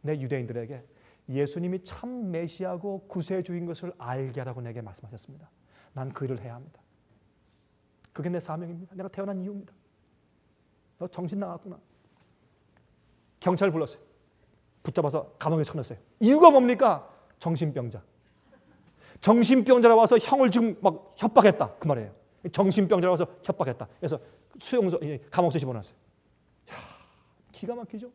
내 유대인들에게 예수님이 참 메시아고 구세주인 것을 알게 하라고 내게 말씀하셨습니다. 난 그 일을 해야 합니다. 그게 내 사명입니다. 내가 태어난 이유입니다. 너 정신 나갔구나. 경찰을 불렀어요. 붙잡아서 감옥에 쳐넣었어요. 이유가 뭡니까? 정신병자. 정신병자라 와서 형을 지금 막 협박했다 그 말이에요. 정신병자라 와서 협박했다. 그래서 감옥에 집어넣었어요. 기가 막히죠.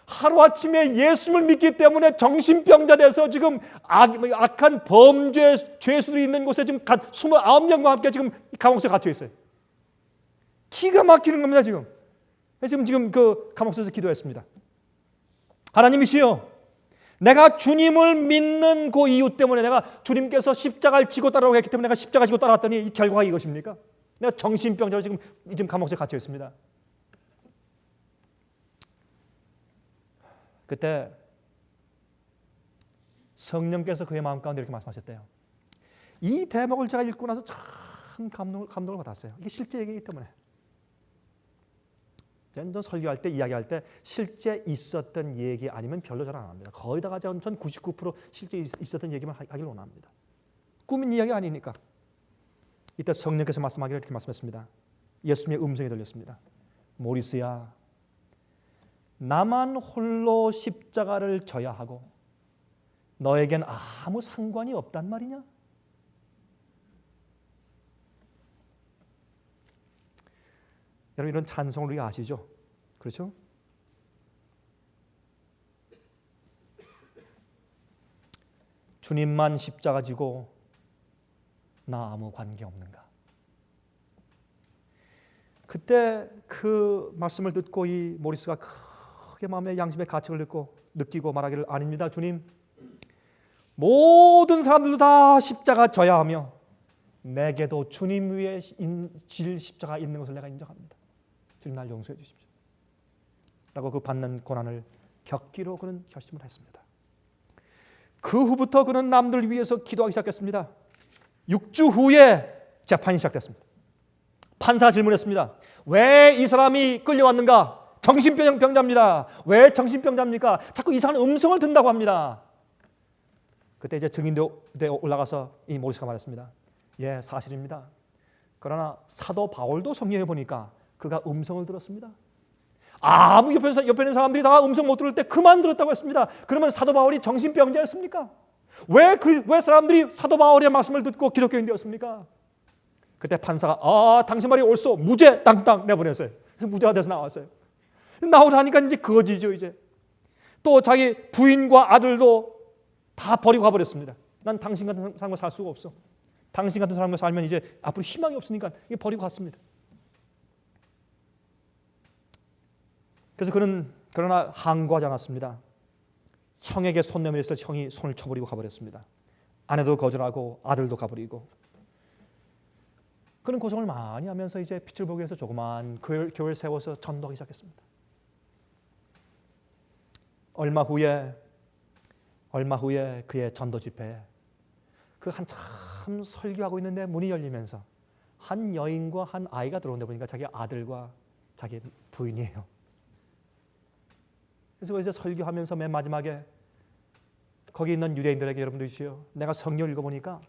하루아침에 예수님을 믿기 때문에 정신병자 돼서 지금 악한 범죄 죄수들이 있는 곳에 지금 29명과 함께 지금 감옥에 갇혀 있어요. 기가 막히는 겁니다. 지금 그 감옥에서 기도했습니다. 하나님이시여, 내가 주님을 믿는 그 이유 때문에, 내가 주님께서 십자가를 지고 따라오고 했기 때문에 내가 십자가 지고 따라왔더니 이 결과가 이것입니까? 내가 정신병자로 지금 감옥에 갇혀 있습니다. 그때 성령께서 그의 마음 가운데 이렇게 말씀하셨대요. 이 대목을 제가 읽고 나서 참 감동을 받았어요. 이게 실제 얘기이기 때문에. 저는 설교할 때, 이야기할 때 실제 있었던 얘기 아니면 별로 잘 안 합니다. 거의 다 전 99% 실제 있었던 얘기만 하길 원합니다. 꾸민 이야기 아니니까. 이때 성령께서 말씀하기를 이렇게 말씀했습니다. 예수님의 음성이 들렸습니다. 모리스야, 나만 홀로 십자가를 져야 하고 너에겐 아무 상관이 없단 말이냐? 여러분, 이런 찬송을 우리가 아시죠? 그렇죠? 주님만 십자가 지고 나 아무 관계 없는가? 그때 그 말씀을 듣고 이 모리스가 크게 마음의 양심의 가책을 느끼고 말하기를, 아닙니다 주님, 모든 사람들도 다 십자가 져야 하며 내게도 주님 위에 질 십자가 있는 것을 내가 인정합니다. 주님, 날 용서해 주십시오 라고 그 받는 고난을 겪기로 그는 결심을 했습니다. 그 후부터 그는 남들 위해서 기도하기 시작했습니다. 6주 후에 재판이 시작됐습니다. 판사가 질문했습니다. 왜 이 사람이 끌려왔는가? 정신병자입니다. 왜 정신병자입니까? 자꾸 이상한 음성을 듣는다고 합니다. 그때 이제 증인대에 올라가서 이 모리스가 말했습니다. 예, 사실입니다. 그러나 사도 바울도 성경에 보니까 그가 음성을 들었습니다. 아무 옆에 있는 사람들이 다 음성 못 들을 때 그만 들었다고 했습니다. 그러면 사도 바울이 정신병자였습니까? 왜 사람들이 사도 바울의 말씀을 듣고 기독교인 되었습니까? 그때 판사가 당신 말이 옳소, 무죄 땅땅 내보냈어요. 그래서 무죄가 돼서 나왔어요. 나오라니까 이제 거지죠. 이제 또 자기 부인과 아들도 다 버리고 가버렸습니다. 난 당신 같은 사람과 살 수가 없어. 당신 같은 사람과 살면 이제 앞으로 희망이 없으니까 이게 버리고 갔습니다. 그래서 그는 그러나 항거하지 않았습니다. 형에게 손 내밀었을 때 형이 손을 쳐버리고 가버렸습니다. 아내도 거절하고 아들도 가버리고. 그는 고생을 많이 하면서 이제 빛을 보기 위해서 조그만 교회를 세워서 전도하기 시작했습니다. 얼마 후에 그의 전도 집회에 그 한참 설교하고 있는데 문이 열리면서 한 여인과 한 아이가 들어오는데 보니까 자기 아들과 자기 부인이에요. 그래서 이제 설교하면서 맨 마지막에 거기 있는 유대인들에게, 여러분들이시여, 내가 성경을 읽어보니까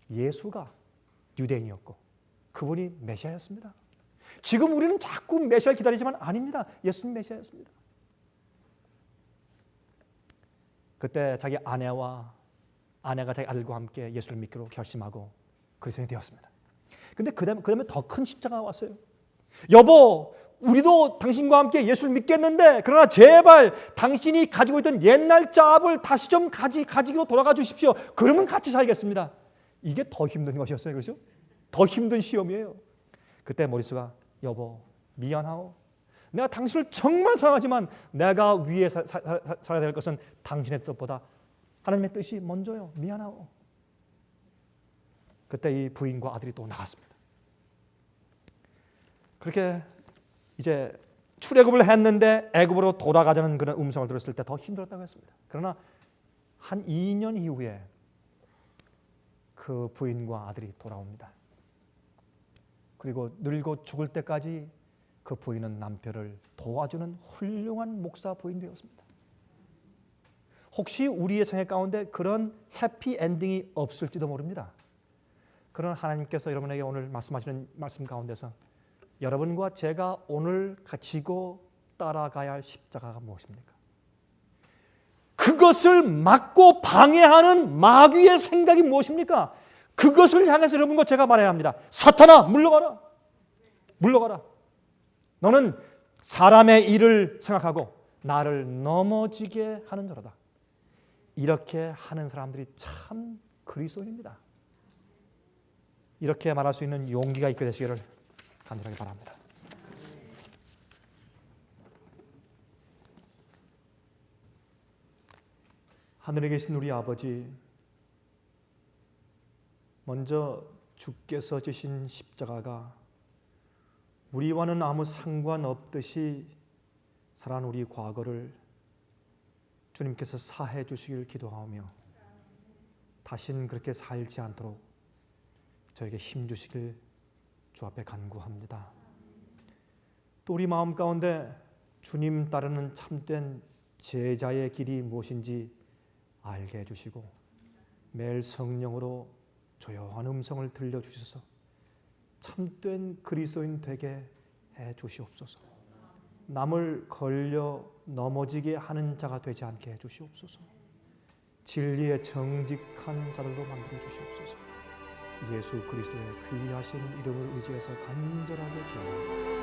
예수가 유대인이었고 그분이 메시아였습니다. 지금 우리는 자꾸 메시아를 기다리지만 아닙니다. 예수님 메시아였습니다. 그때 자기 아내가 자기 아들과 함께 예수를 믿기로 결심하고 그리스도인이 되었습니다. 근데 그 다음에 더 큰 십자가가 왔어요. 여보, 우리도 당신과 함께 예수를 믿겠는데 그러나 제발 당신이 가지고 있던 옛날 잡을 다시 좀 가지기로 돌아가 주십시오. 그러면 같이 살겠습니다. 이게 더 힘든 것이었어요. 그렇죠? 더 힘든 시험이에요. 그때 모리스가, 여보, 미안하오. 내가 당신을 정말 사랑하지만 내가 위에 살아야 될 것은 당신의 뜻보다 하나님의 뜻이 먼저요. 미안하오. 그때 이 부인과 아들이 또 나갔습니다. 그렇게 이제 출애굽을 했는데 애굽으로 돌아가자는 그런 음성을 들었을 때 더 힘들었다고 했습니다. 그러나 한 2년 이후에 그 부인과 아들이 돌아옵니다. 그리고 늙고 죽을 때까지 그 부인은 남편을 도와주는 훌륭한 목사 부인 되었습니다. 혹시 우리의 생애 가운데 그런 해피 엔딩이 없을지도 모릅니다. 그러나 하나님께서 여러분에게 오늘 말씀하시는 말씀 가운데서 여러분과 제가 오늘 지고 따라가야 할 십자가가 무엇입니까? 그것을 막고 방해하는 마귀의 생각이 무엇입니까? 그것을 향해서 여러분과 제가 말해야 합니다. 사탄아, 물러가라. 물러가라. 너는 사람의 일을 생각하고 나를 넘어지게 하는 자로다. 이렇게 하는 사람들이 참 그리스도인입니다. 이렇게 말할 수 있는 용기가 있게 되시기를 간절하게 바랍니다. 하늘에 계신 우리 아버지, 먼저 주께서 지신 십자가가 우리와는 아무 상관없듯이 살아난 우리 과거를 주님께서 사해 주시길 기도하며 다신 그렇게 살지 않도록 저에게 힘 주시길 주 앞에 간구합니다. 또 우리 마음 가운데 주님 따르는 참된 제자의 길이 무엇인지 알게 해주시고 매일 성령으로 조용한 음성을 들려주셔서 참된 그리스도인 되게 해주시옵소서. 남을 걸려 넘어지게 하는 자가 되지 않게 해주시옵소서. 진리의 정직한 자들로 만들어 주시옵소서. 예수 그리스도의 귀하신 이름을 의지해서 간절하게 기도합니다.